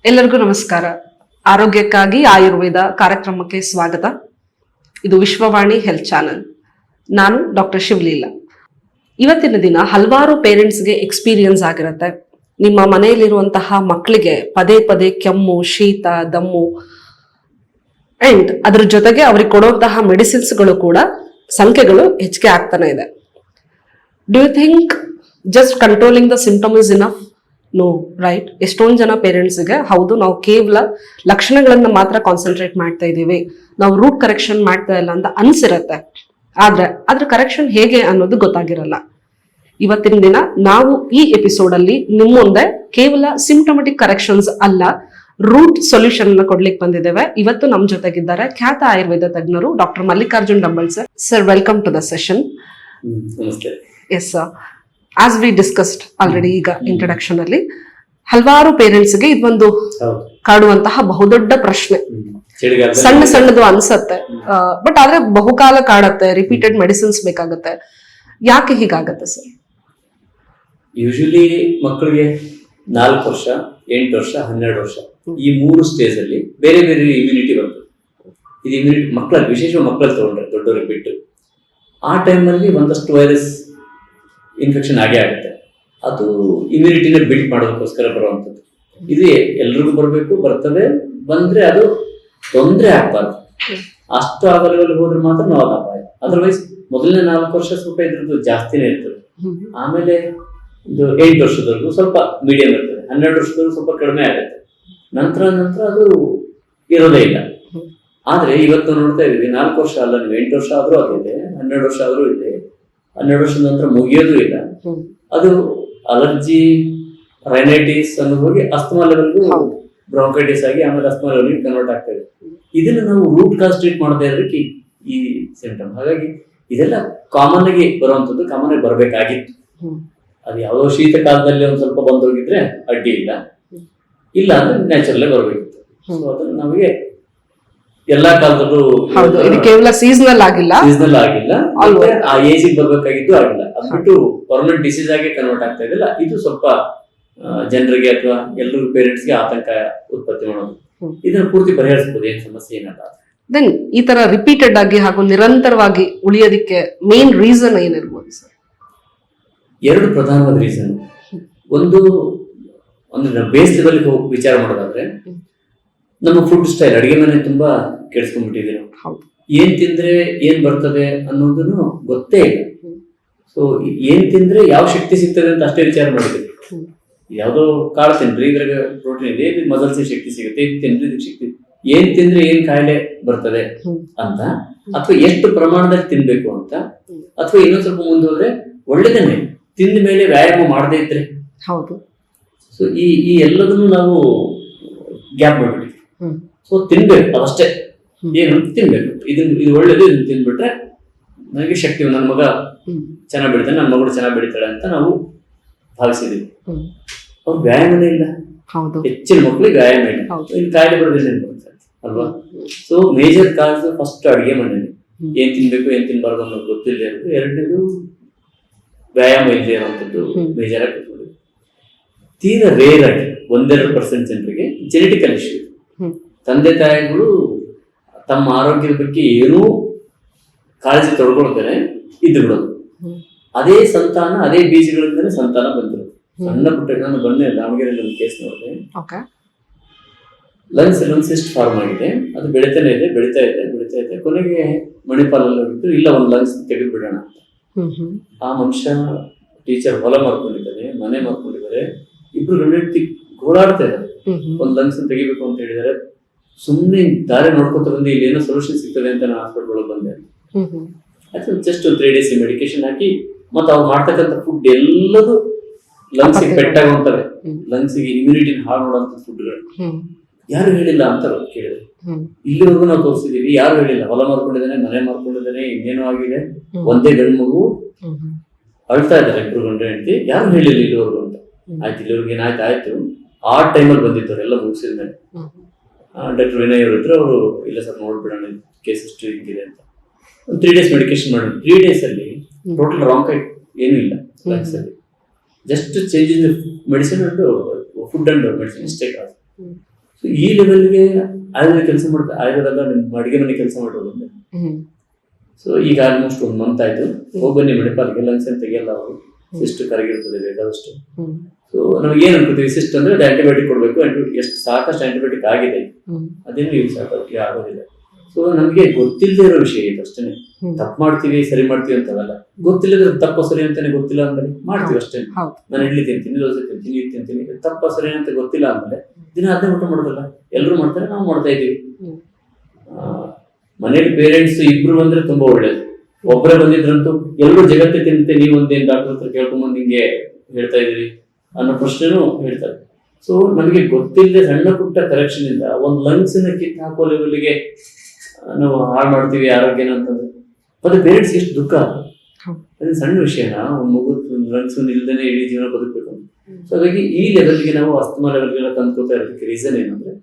ಎಲ್ಲರಿಗೂ ನಮಸ್ಕಾರ. ಆರೋಗ್ಯಕ್ಕಾಗಿ ಆಯುರ್ವೇದ ಕಾರ್ಯಕ್ರಮಕ್ಕೆ ಸ್ವಾಗತ. ಇದು ವಿಶ್ವವಾಣಿ ಹೆಲ್ತ್ ಚಾನೆಲ್. ನಾನು ಡಾಕ್ಟರ್ ಶಿವಲೀಲಾ. ಇವತ್ತಿನ ದಿನ ಹಲವಾರು ಪೇರೆಂಟ್ಸ್ಗೆ ಎಕ್ಸ್ಪೀರಿಯನ್ಸ್ ಆಗಿರುತ್ತೆ. ನಿಮ್ಮ ಮನೆಯಲ್ಲಿರುವಂತಹ ಮಕ್ಕಳಿಗೆ ಪದೇ ಪದೇ ಕೆಮ್ಮು, ಶೀತ, ದಮ್ಮು ಅಂಡ್ ಅದ್ರ ಜೊತೆಗೆ ಅವ್ರಿಗೆ ಕೊಡುವಂತಹ ಮೆಡಿಸಿನ್ಸ್ಗಳು ಕೂಡ ಸಂಖ್ಯೆಗಳು ಹೆಚ್ಚಿಗೆ ಆಗ್ತಾನೆ ಇದೆ. Do you think just controlling the symptom is enough? No, right? ಎಷ್ಟೊಂದು ಜನ ಪೇರೆಂಟ್ಸ್ಗೆ ಹೌದು, ನಾವು ಕೇವಲ ಲಕ್ಷಣಗಳನ್ನ ಮಾತ್ರ ಕಾನ್ಸಂಟ್ರೇಟ್ ಮಾಡ್ತಾ ಇದ್ದೀವಿ, ನಾವು ರೂಟ್ ಕರೆಕ್ಷನ್ ಮಾಡ್ತಾ ಇಲ್ಲ ಅಂತ ಅನ್ಸಿರತ್ತೆ. ಆದ್ರೆ ಅದ್ರ ಕರೆಕ್ಷನ್ ಹೇಗೆ ಅನ್ನೋದು ಗೊತ್ತಾಗಿರಲ್ಲ. ಇವತ್ತಿನ ದಿನ ನಾವು ಈ ಎಪಿಸೋಡ್ ಅಲ್ಲಿ ನಿಮ್ಮ ಮುಂದೆ ಕೇವಲ ಸಿಂಪ್ಟಮೆಟಿಕ್ ಕರೆಕ್ಷನ್ಸ್ ಅಲ್ಲ, ರೂಟ್ ಸೊಲ್ಯೂಷನ್ ಅನ್ನ ಕೊಡ್ಲಿಕ್ಕೆ ಬಂದಿದ್ದೇವೆ. ಇವತ್ತು ನಮ್ಮ ಜೊತೆಗಿದ್ದಾರೆ ಖ್ಯಾತ ಆಯುರ್ವೇದ ತಜ್ಞರು doctor Mallikarjun Dambal sir. Sir, welcome to the session. Yes sir, as we discussed already ಈಗ ಇಂಟ್ರಡಕ್ಷನ್ ಅಲ್ಲಿ, ಹಲವಾರು ಪೇರೆಂಟ್ಸ್ಗೆ ಇದೊಂದು ಕಾಡುವಂತಹ ಬಹುದೊಡ್ಡ ಪ್ರಶ್ನೆ. ಸಣ್ಣ ಸಣ್ಣದು ಅನ್ಸತ್ತೆ, ಬಟ್ ಆದ್ರೆ ಬಹುಕಾಲ ಕಾಡತ್ತೆ, ರಿಪೀಟೆಡ್ ಮೆಡಿಸಿನ್ಸ್ ಬೇಕಾಗತ್ತೆ. ಯಾಕೆ ಹೀಗಾಗತ್ತೆ ಸರ್? ಯೂಶಲಿ ಮಕ್ಕಳಿಗೆ 4 ವರ್ಷ, 8 ವರ್ಷ, 12 ವರ್ಷ ಈ 3 ಸ್ಟೇಜ್ ಅಲ್ಲಿ ಬೇರೆ ಬೇರೆ ಇಮ್ಯುನಿಟಿ ಬರ್ತದೆ. ಇದು ಇಮ್ಯುನಿಟಿ ಮಕ್ಕಳಲ್ಲಿ, ವಿಶೇಷವಾಗಿ ಮಕ್ಕಳಲ್ಲಿ ತಗೊಂಡ್ರೆ ದೊಡ್ಡವರಿಗೆ ಬಿಟ್ಟು, ಆ ಟೈಮಲ್ಲಿ ಒಂದಷ್ಟು ವೈರಸ್ ಇನ್ಫೆಕ್ಷನ್ ಆಗೇ ಆಗುತ್ತೆ. ಅದು ಇಮ್ಯುನಿಟಿನ ಬಿಲ್ಡ್ ಮಾಡೋದಕ್ಕೋಸ್ಕರ ಬರುವಂಥದ್ದು. ಇದು ಎಲ್ರಿಗೂ ಬರಬೇಕು, ಬರ್ತದೆ. ಬಂದ್ರೆ ಅದು ತೊಂದರೆ ಆಗ್ಬಾರ್ದು. ಅಷ್ಟು ಆ ಲೆವೆಲ್ ಹೋದ್ರೆ ಮಾತ್ರ ನಾವು ಅದು ಅಪಾಯ. ಅದರ್ವೈಸ್ ಮೊದಲನೇ 4 ವರ್ಷ ಸ್ವಲ್ಪ ಇದ್ರದ್ದು ಜಾಸ್ತಿನೇ ಇರ್ತದೆ. ಆಮೇಲೆ ಇದು 8 ವರ್ಷದವರೆಗೂ ಸ್ವಲ್ಪ ಮೀಡಿಯಂ ಇರ್ತದೆ. 12 ವರ್ಷದವರೆಗೂ ಸ್ವಲ್ಪ ಕಡಿಮೆ ಆಗುತ್ತೆ. ನಂತರ ಅದು ಇರೋದೇ ಇಲ್ಲ. ಆದ್ರೆ ಇವತ್ತು ನೋಡ್ತಾ ಇದೀವಿ, 4 ವರ್ಷ ಅಲ್ಲ, ನೀವು 8 ವರ್ಷ ಆದ್ರೂ ಅದಿದೆ, 12 ವರ್ಷ ಆದ್ರೂ ಇದೆ, 12 ವರ್ಷದ ನಂತರ ಮುಗಿಯೋದು ಇಲ್ಲ. ಅದು ಅಲರ್ಜಿ, ರೈನೈಟಿಸ್ ಅನ್ನೋದು ಹೋಗಿ ಅಸ್ತಮಾ ಲೆವೆಲ್ಗೂ ಬ್ರಾಂಕೈಟಿಸ್ ಆಗಿ ಆಮೇಲೆ ಅಸ್ತಮಾ ಲೆವೆಲ್ಗೆ ಕನ್ವರ್ಟ್ ಆಗ್ತಾ ಇದೆ. ಇದನ್ನ ನಾವು ರೂಟ್ ಕಾಸ್ ಟ್ರೀಟ್ ಮಾಡದೇ ಇರೋದಕ್ಕೆ ಈ ಸಿಂಪ್ಟಮ್. ಹಾಗಾಗಿ ಇದೆಲ್ಲ ಕಾಮನ್ ಆಗಿ ಬರುವಂಥದ್ದು, ಕಾಮನ್ ಆಗಿ ಬರಬೇಕಾಗಿತ್ತು. ಅದು ಯಾವುದೋ ಶೀತ ಕಾಲದಲ್ಲಿ ಒಂದ್ ಸ್ವಲ್ಪ ಬಂದೋಗಿದ್ರೆ ಅಡ್ಡಿ ಇಲ್ಲ ಅಂದ್ರೆ ನ್ಯಾಚುರಲ್ ಬರಬೇಕಿತ್ತು. ಸೊ ಅದನ್ನ ನಮಗೆ ಎಲ್ಲಾ ಕಾಲದಲ್ಲೂ ಕೇವಲ ಸೀಸನಲ್ ಆಗಿಲ್ಲ, ಆ ಏಜ್ ಬರ್ಬೇಕಾಗಿದ್ದು ಆಗಿಲ್ಲ. ಅದ್ಬಿಟ್ಟು ಪರ್ಮನೆಂಟ್ ಡಿಸೀಸ್ ಆಗಿ ಕನ್ವರ್ಟ್ ಆಗ್ತಾ ಇದೆಲ್ಲ, ಇದು ಸ್ವಲ್ಪ ಜನರಿಗೆ ಅಥವಾ ಎಲ್ಲರಿಗೂ ಪೇರೆಂಟ್ಸ್ಗೆ ಆತಂಕ ಉತ್ಪತ್ತಿ ಮಾಡೋದು. ಇದನ್ನ ಪೂರ್ತಿ ಪರಿಹರಿಸಬಹುದು, ಏನ್ ಸಮಸ್ಯೆ ಏನಲ್ಲ. ದೆನ್ ಈ ತರ ರಿಪೀಟೆಡ್ ಆಗಿ ಹಾಗೂ ನಿರಂತರವಾಗಿ ಉಳಿಯೋದಕ್ಕೆ ಮೇನ್ ರೀಸನ್ ಏನಿರ್ಬೋದು ಸರ್? 2 ಪ್ರಧಾನವಾದ ರೀಸನ್. ಒಂದು ಬೇಸ್ ಲೆವೆಲ್ ವಿಚಾರ ಮಾಡೋದಾದ್ರೆ, ನಮ್ಮ ಫುಡ್ ಸ್ಟೈಲ್, ಅಡಿಗೆ ಮನೆ ತುಂಬಾ ಕೆಡಿಸ್ಕೊಂಡ್ಬಿಟ್ಟಿದ್ದೀವಿ ನಾವು. ಏನ್ ತಿಂದ್ರೆ ಏನ್ ಬರ್ತದೆ ಅನ್ನೋದನ್ನು ಗೊತ್ತೇ ಇಲ್ಲ. ಸೊ ಏನ್ ತಿಂದ್ರೆ ಯಾವ ಶಕ್ತಿ ಸಿಗ್ತದೆ ಅಂತ ಅಷ್ಟೇ ವಿಚಾರ ಮಾಡಿದ್ವಿ. ಯಾವ್ದೋ ಕಾಳು ತಿನ್ರಿ, ಇದ್ರಾಗ ಪ್ರೋಟೀನ್ ಇದೆ, ಇದು ಮಸಲ್ಸ್ ಶಕ್ತಿ ಸಿಗುತ್ತೆ, ಇದು ತಿನ್ರಿ ಇದಕ್ಕೆ ಶಕ್ತಿ, ಏನ್ ತಿಂದ್ರೆ ಏನ್ ಕಾಯಿಲೆ ಬರ್ತದೆ ಅಂತ, ಅಥವಾ ಎಷ್ಟು ಪ್ರಮಾಣದಲ್ಲಿ ತಿನ್ಬೇಕು ಅಂತ, ಅಥವಾ ಇನ್ನೊಂದ್ ಸ್ವಲ್ಪ ಮುಂದೆ ಹೋದ್ರೆ ಒಳ್ಳೇದನ್ನೇ ತಿಂದ ಮೇಲೆ ವ್ಯಾಯಾಮ ಮಾಡದೇ ಇದ್ರೆ. ಹೌದು. ಸೊ ಈ ಎಲ್ಲದನ್ನು ನಾವು ಗ್ಯಾಪ್ ಮಾಡ್ಬಿಟ್ಟಿವಿ. ಸೊ ತಿನ್ಬೇಕು, ಅದಷ್ಟೇ, ಏನು ತಿನ್ಬೇಕು, ಇದು ಒಳ್ಳೇದು, ಇದನ್ನ ತಿನ್ಬಿಟ್ರೆ ನನಗೆ ಶಕ್ತಿ, ನನ್ನ ಮಗ ಚೆನ್ನಾಗಿ ಬೆಳಿತಾನೆ, ನನ್ನ ಮಗಳು ಚೆನ್ನಾಗಿ ಬೆಳಿತಾಳೆ ಅಂತ ನಾವು ಭಾವಿಸಿದೀವಿ. ಅವ್ರು ವ್ಯಾಯಾಮನೇ ಇಲ್ಲ. ಹೆಚ್ಚಿನ ಮಕ್ಕಳಿಗೆ ವ್ಯಾಯಾಮ ಇಲ್ಲ. ಇಲ್ಲಿ ಕಾಯಿಲೆ ಬರೋದಿಲ್ಲ ಅಲ್ವಾ? ಸೊ ಮೇಜರ್ ಕಾಸ್ ಫಸ್ಟ್ ಅಡಿಗೆ ಮನೇಲಿ ಏನ್ ತಿನ್ಬೇಕು ಏನ್ ತಿನ್ಬಾರ್ದು ಅನ್ನೋದು ಗೊತ್ತಿಲ್ಲದೆ ಇರೋದು. 2ನೇದು ವ್ಯಾಯಾಮ ಇಲ್ಲದೆ ಇರುವಂತದ್ದು ಮೇಜರ್ ಆಗಿ ಕೂತ್ಕೊಳ್ಳಿ. ತೀರಾ ರೇರ್ ಆಗಿ 1-2% ಜನರಿಗೆ ಜೆನೆಟಿಕಲ್ ಇಶ್ಯೂ. ತಂದೆ ತಾಯಿಗಳು ತಮ್ಮ ಆರೋಗ್ಯದ ಬಗ್ಗೆ ಏನೂ ಕಾಳಜಿ ತೊಡ್ಕೊಳ್ತಾರೆ, ಇದ್ದು ಬಿಡೋದು. ಅದೇ ಸಂತಾನ, ಅದೇ ಬೀಜಗಳಿಂದಲೇ ಸಂತಾನ ಬಂದಿರೋದು. ಸಣ್ಣ ಪುಟ್ಟ, ನಾನು ಬಂದೆ ದಾವಣಗೆರೆಯಲ್ಲಿ ಒಂದು ಕೇಸ್ ನೋಡಿದೆ. ಲಂಗ್ಸ್ ಸಿಸ್ಟ್ ಫಾರ್ಮ್ ಆಗಿದೆ, ಅದು ಬೆಳಿತಾ ಇದೆ. ಕೊನೆಗೆ ಮಣಿಪಾಲಲ್ಲಿ ಹೋಗಿದ್ದು, ಇಲ್ಲ ಒಂದು ಲಂಗ್ಸ್ ತೆಗೆದು ಬಿಡೋಣ ಅಂತ. ಆ ಮನುಷ್ಯ ಟೀಚರ್ ಹೊಲ ಮಾರ್ಕೊಂಡಿದ್ದಾರೆ, ಮನೆ ಮಾರ್ಕೊಂಡಿದ್ದಾರೆ, 2 ಗಂಡು ಹೆಂಡತಿ ಗೋಳಾಡ್ತಾ ಇದ್ದಾರೆ. ಒಂದು ಲಂಗ್ಸ್ ತೆಗಿಬೇಕು ಅಂತ ಹೇಳಿದ್ದಾರೆ. ಸುಮ್ಮನೆ ದಾರಿ ನೋಡ್ಕೊತ ಬಂದು ಇಲ್ಲಿ ಏನೋ ಸೊಲ್ಯೂಷನ್ ಸಿಗ್ತದೆ ಅಂತ ನಾನು ಹಾಸ್ಪಿಟಲ್ ಒಳಗೆ ಬಂದೆ. ಆಯ್ತು, ಜಸ್ಟ್ 3 days ಮೆಡಿಕೇಶನ್ ಹಾಕಿ, ಮತ್ತೆ ಅವ್ರು ಮಾಡ್ತಕ್ಕಂಥ ಫುಡ್ ಎಲ್ಲದೂ ಲಂಗ್ಸಿಗೆ ಪೆಟ್ಟಾಗುವಂತವೆ, ಲಂಗ್ಸಿಗೆ ಇಮ್ಯುನಿಟಿನ ಹಾಳು ಮಾಡುವಂತ ಫುಡ್ಗಳು. ಯಾರು ಹೇಳಿಲ್ಲ ಅಂತ ಕೇಳಿದ್ರೆ, ಇಲ್ಲಿವರೆಗೂ ನಾವು ತೋರಿಸಿದೀವಿ, ಯಾರು ಹೇಳಿಲ್ಲ. ಹೊಲ ಮಾರ್ಕೊಂಡಿದ್ದಾನೆ, ಮನೆ ಮಾರ್ಕೊಂಡಿದ್ದಾನೆ, ಇನ್ನೇನೋ ಆಗಿದೆ, ಒಂದೇ ಗಂಡು ಮಗು ಅಳ್ತಾ ಇದ್ದಾರೆ, 2 ಗಂಡು ಹೆಂಡತಿ, ಯಾರು ಹೇಳಿಲ್ಲ ಇಲ್ಲಿವರೆಗೂ ಅಂತ. ಆಯ್ತು, ಇಲ್ಲಿವರೆಗೂ ಏನಾಯ್ತು. ಆ ಟೈಮಲ್ಲಿ ಬಂದಿದ್ದವ್ರು ಎಲ್ಲ ಮುಗಿಸಿದ ಮೇಲೆ ಡಾಕ್ಟರ್ ವಿನಯ್ ಅವರು ಇದ್ರು. ಅವರು ಇಲ್ಲ ಸರ್ ನೋಡ್ಬಿಡೋಣ, ಕೇಸ್ ಎಷ್ಟು ಹಿಂಗಿದೆ ಅಂತ. 3 days ಮೆಡಿಕೇಶನ್ ಮಾಡಿ, 3 days ಅಲ್ಲಿ ಟೋಟಲ್ ರಾಂಕೈಟ್ ಏನೂ ಇಲ್ಲ ಲಂಗ್ಸ್ ಅಲ್ಲಿ. Just change in medicine and food and medicine ಇಷ್ಟೇ ಕಾದು. ಸೊ ಈ ಲೆವೆಲ್ಗೆ ಆಯುರ್ವೇದ ಕೆಲಸ ಮಾಡ್ತಾ ಆಯುರ್ವೇದ ನಿಮ್ಮ ಅಡಿಗೆ ಮನೆ ಕೆಲಸ ಮಾಡೋದು. ಸೊ ಈಗ ಆಲ್ಮೋಸ್ಟ್ 1 ಮಂತ್ ಆಯ್ತು. ಹೋಗಿ ಬನ್ನಿ ಮೆಡಿಕಲ್ಗೆ, ಲಂಗ್ಸ್ ಅಂತ ತೆಗಿಯಲ್ಲ ಅವರು, ಸಿಸ್ಟ್ ಕರಗಿರ್ತದೆ ಬೇಕಾದಷ್ಟು. ಸೊ ನಮ್ಗೆ ಏನ್ ಅನ್ಕೋತೀವಿ, ಸಿಸ್ಟ್ ಅಂದ್ರೆ ಅದು ಆಂಟಿಬಯೋಟಿಕ್ ಕೊಡ್ಬೇಕು, ಎಷ್ಟು ಸಾಕಷ್ಟು ಆಂಟಿಬಯೋಟಿಕ್ ಆಗಿದೆ, ಅದೇನು ಯೂಸ್ ಆಗೋದಿಲ್ಲ. ಸೊ ನಮ್ಗೆ ಗೊತ್ತಿಲ್ಲದೆ ಇರೋ ವಿಷಯ ಇದು ಅಷ್ಟೇ. ತಪ್ಪು ಮಾಡ್ತೀವಿ ಸರಿ ಮಾಡ್ತೀವಿ ಅಂತವಲ್ಲ, ಗೊತ್ತಿಲ್ಲದ್ರೆ ತಪ್ಪು ಸರಿ ಅಂತಾನೆ ಗೊತ್ತಿಲ್ಲ ಅಂದ್ರೆ ಮಾಡ್ತೀವಿ ಅಷ್ಟೇ. ನಾನು ಇಡ್ಲಿ ತಿಂತೀನಿ, ದೋಸೆ ತಿಂತೀನಿ, ಇದು ತಿಂತೀನಿ, ತಪ್ಪ ಸರಿ ಅಂತ ಗೊತ್ತಿಲ್ಲ ಅಂದ್ರೆ ದಿನ ಅದನ್ನೇ ಊಟ ಮಾಡೋದಲ್ಲ. ಎಲ್ಲರೂ ಮಾಡ್ತಾರೆ, ನಾವು ಮಾಡ್ತಾ ಇದೀವಿ. ಮನೇಲಿ ಪೇರೆಂಟ್ಸ್ ಇಬ್ರು ಬಂದ್ರೆ ತುಂಬಾ ಒಳ್ಳೇದು. ಒಬ್ಬರೇ ಬಂದಿದ್ರಂತೂ ಎಲ್ಲರೂ ಜಗತ್ತೇ ತಿಂತೆ, ನೀವು ಒಂದೇನು ಡಾಕ್ಟರ್ ಹತ್ರ ಕೇಳ್ಕೊಂಬಂದು ಹಿಂಗೆ ಹೇಳ್ತಾ ಇದೀರಿ ಅನ್ನೋ ಪ್ರಶ್ನೆನೂ ಹೇಳ್ತಾರೆ. ಸೊ ನಮಗೆ ಗೊತ್ತಿಲ್ಲದೆ ಸಣ್ಣ ಪುಟ್ಟ ಕರೆಕ್ಷನ್ ಇಂದ ಒಂದು ಲಂಗ್ಸ್ ನ ಕಿತ್ತು ಹಾಕೋ ಲೆವೆಲ್ಗೆ ನಾವು ಹಾಳು ಮಾಡ್ತೀವಿ ಆರೋಗ್ಯನ ಅಂತಂದ್ರೆ ಮತ್ತೆ ಪೇರೆಂಟ್ಸ್ ಎಷ್ಟು ದುಃಖ. ಅದೇ ಸಣ್ಣ ವಿಷಯನ ಒಂದು ಮಗು ಲಂಗ್ಸ್ ಇಲ್ದೇನೆ ಇಡೀ ಜೀವನ ಬದುಕಬೇಕು. ಸೊ ಹಾಗಾಗಿ ಈ ಲೆವೆಲ್ಗೆ ನಾವು ಅಸ್ತಮಾ ಲೆವೆಲ್ಗೆಲ್ಲ ತಂದ್ಕೋತಾ ಇರೋದಕ್ಕೆ ರೀಸನ್ ಏನಂದ್ರೆ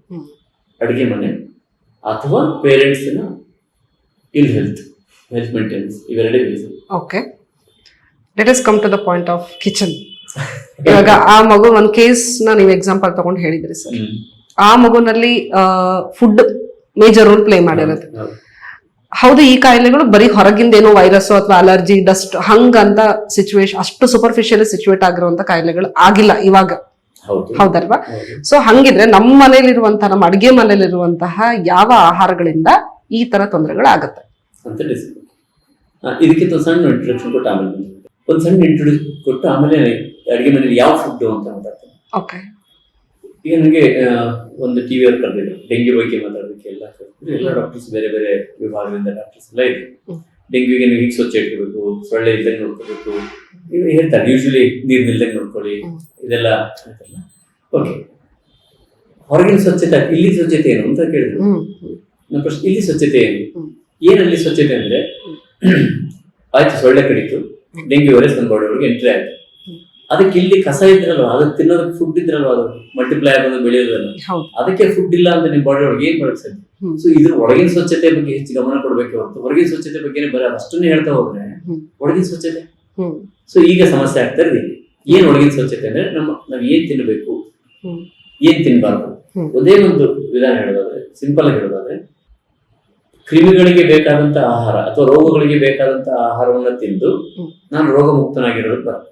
ಅಡಿಗೆ ಮನೆ ಅಥವಾ ಪೇರೆಂಟ್ಸ್ ಇಲ್ ಹೆಲ್ತ್ ಮೇಂಟೆನೆನ್ಸ್, ಇವೆರಡೇ reason. Okay, let us come to the point of kitchen. ಇವಾಗ ಆ ಮಗು ಒಂದು ಕೇಸ್ ನೀವು ಎಕ್ಸಾಂಪಲ್ ತಗೊಂಡು ಹೇಳಿದ್ರಿ ಸರ್, ಆ ಮಗುನಲ್ಲಿ ಫುಡ್ ಮೇಜರ್ ರೋಲ್ ಪ್ಲೇ ಮಾಡಿರೋದು. ಹೌದು, ಈ ಕಾಯಿಲೆಗಳು ಬರೀ ಹೊರಗಿಂದ ಏನೋ ವೈರಸ್ ಅಥವಾ ಅಲರ್ಜಿ, ಡಸ್ಟ್ ಹಂಗಂತ ಸಿಚುವೇಶನ್, ಅಷ್ಟು ಸೂಪರ್ಫಿಷಿಯಲ್ ಸಿಚುವೇಟ್ ಆಗಿರುವಂತ ಕಾಯಿಲೆಗಳು ಆಗಿಲ್ಲ ಇವಾಗ, ಹೌದಲ್ವಾ? ಸೊ ಹಂಗಿದ್ರೆ ನಮ್ಮ ಮನೇಲಿರುವಂತಹ, ನಮ್ಮ ಅಡಿಗೆ ಮನೇಲಿರುವಂತಹ ಯಾವ ಆಹಾರಗಳಿಂದ ಈ ತರ ತೊಂದರೆಗಳಾಗತ್ತೆ ಅಂತ ಇದಕ್ಕಿಂತ ಸಣ್ಣ ಇಂಟ್ರೊಡಕ್ಷನ್ ಕೊಟ್ಟು ಆಮೇಲೆ ಒಂದು ಸಣ್ಣ ಇಂಟ್ರೊಡಕ್ಷನ್ ಕೊಟ್ಟು ಆಮೇಲೆ ಅಡಿಗೆ ಮನೇಲಿ ಯಾವ ಫುಡ್ ಅಂತ ಮಾತಾಡ್ತೇನೆ. ಓಕೆ. ಈಗ ನನಗೆ ಒಂದು ಟಿವಿ ಅವ್ರು ಕರೆದಿದ್ರು ಡೆಂಗ್ಯೂ ಬಗ್ಗೆ ಮಾತಾಡೋದಕ್ಕೆ. ಎಲ್ಲ ಡಾಕ್ಟರ್ಸ್ ಬೇರೆ ಬೇರೆ ವಿಭಾಗದಿಂದ ಡಾಕ್ಟರ್ಸ್ ಎಲ್ಲ ಇದೆ. ಡೆಂಗ್ಯೂಗೆ ನೀವು ಹೀಗೆ ಸ್ವಚ್ಛ ಇಟ್ಕೋಬೇಕು, ಸೊಳ್ಳೆ ಇಲ್ದಂಗೆ ನೋಡ್ಕೋಬೇಕು, ಇವು ಹೇಳ್ತಾರೆ. ಯೂಶಲಿ ನೀರ್ ನಿಲ್ದಂಗೆ ನೋಡ್ಕೊಳ್ಳಿ, ಇದೆಲ್ಲ ಹೇಳ್ತಾರಲ್ಲ. ಓಕೆ, ಹೊರಗಿನ ಸ್ವಚ್ಛತೆ, ಇಲ್ಲಿ ಸ್ವಚ್ಛತೆ ಏನು ಅಂತ ಕೇಳಿದ್ರು. ನನ್ನ ಪ್ರಶ್ನೆ, ಇಲ್ಲಿ ಸ್ವಚ್ಛತೆ ಏನು? ಏನಲ್ಲಿ ಸ್ವಚ್ಛತೆ ಅಂದ್ರೆ, ಆಯ್ತು ಸೊಳ್ಳೆ ಕಡಿತು, ಡೆಂಗ್ಯೂ ವೈರಸ್ ನಮ್ಮ ಬಾಡಿ ಒಳಗೆ ಎಂಟ್ರಿ ಆಯ್ತು, ಅದಕ್ಕೆ ಇಲ್ಲಿ ಕಸ ಇದ್ರಲ್ವ, ಅದಕ್ಕೆ ತಿನ್ನೋದಕ್ಕೆ ಫುಡ್ ಇದ್ರಲ್ವ, ಅದು ಮಲ್ಟಿಪ್ಲೈ ಆಗೋದು ಬೆಳೆಯೋದಲ್ಲ, ಅದಕ್ಕೆ ಫುಡ್ ಇಲ್ಲ ಅಂತ ನಿಮ್ಮ ಬಾಡಿ ಒಳಗೆ ಏನ್ ಮಾಡಕ್ ಸಾಧ್ಯ? ಸೊ ಇದ್ರ ಒಳಗಿನ ಸ್ವಚ್ಛತೆ ಬಗ್ಗೆ ಹೆಚ್ಚು ಗಮನ ಕೊಡ್ಬೇಕು ಹೊರತು ಹೊರಗಿನ ಸ್ವಚ್ಛತೆ ಬಗ್ಗೆ ಬರೀ ಅಷ್ಟನ್ನೇ ಹೇಳ್ತಾ ಹೋದ್ರೆ ಒಳಗಿನ ಸ್ವಚ್ಛತೆ. ಸೊ ಈಗ ಸಮಸ್ಯೆ ಆಗ್ತಾ ಇದೆ. ಏನ್ ಒಳಗಿನ ಸ್ವಚ್ಛತೆ ಅಂದ್ರೆ ನಾವ್ ಏನ್ ತಿನ್ನಬೇಕು, ಏನ್ ತಿನ್ಬಾರ್ದು. ಒಂದೇ ಒಂದು ವಿಧಾನ ಹೇಳೋದಾದ್ರೆ, ಸಿಂಪಲ್ ಆಗಿ ಹೇಳೋದಾದ್ರೆ, ಕ್ರಿಮಿಗಳಿಗೆ ಬೇಕಾದಂತ ಆಹಾರ ಅಥವಾ ರೋಗಗಳಿಗೆ ಬೇಕಾದಂತ ಆಹಾರವನ್ನ ತಿಂದು ನಾನು ರೋಗ ಮುಕ್ತನಾಗಿರೋದು ಬರ್ತದೆ.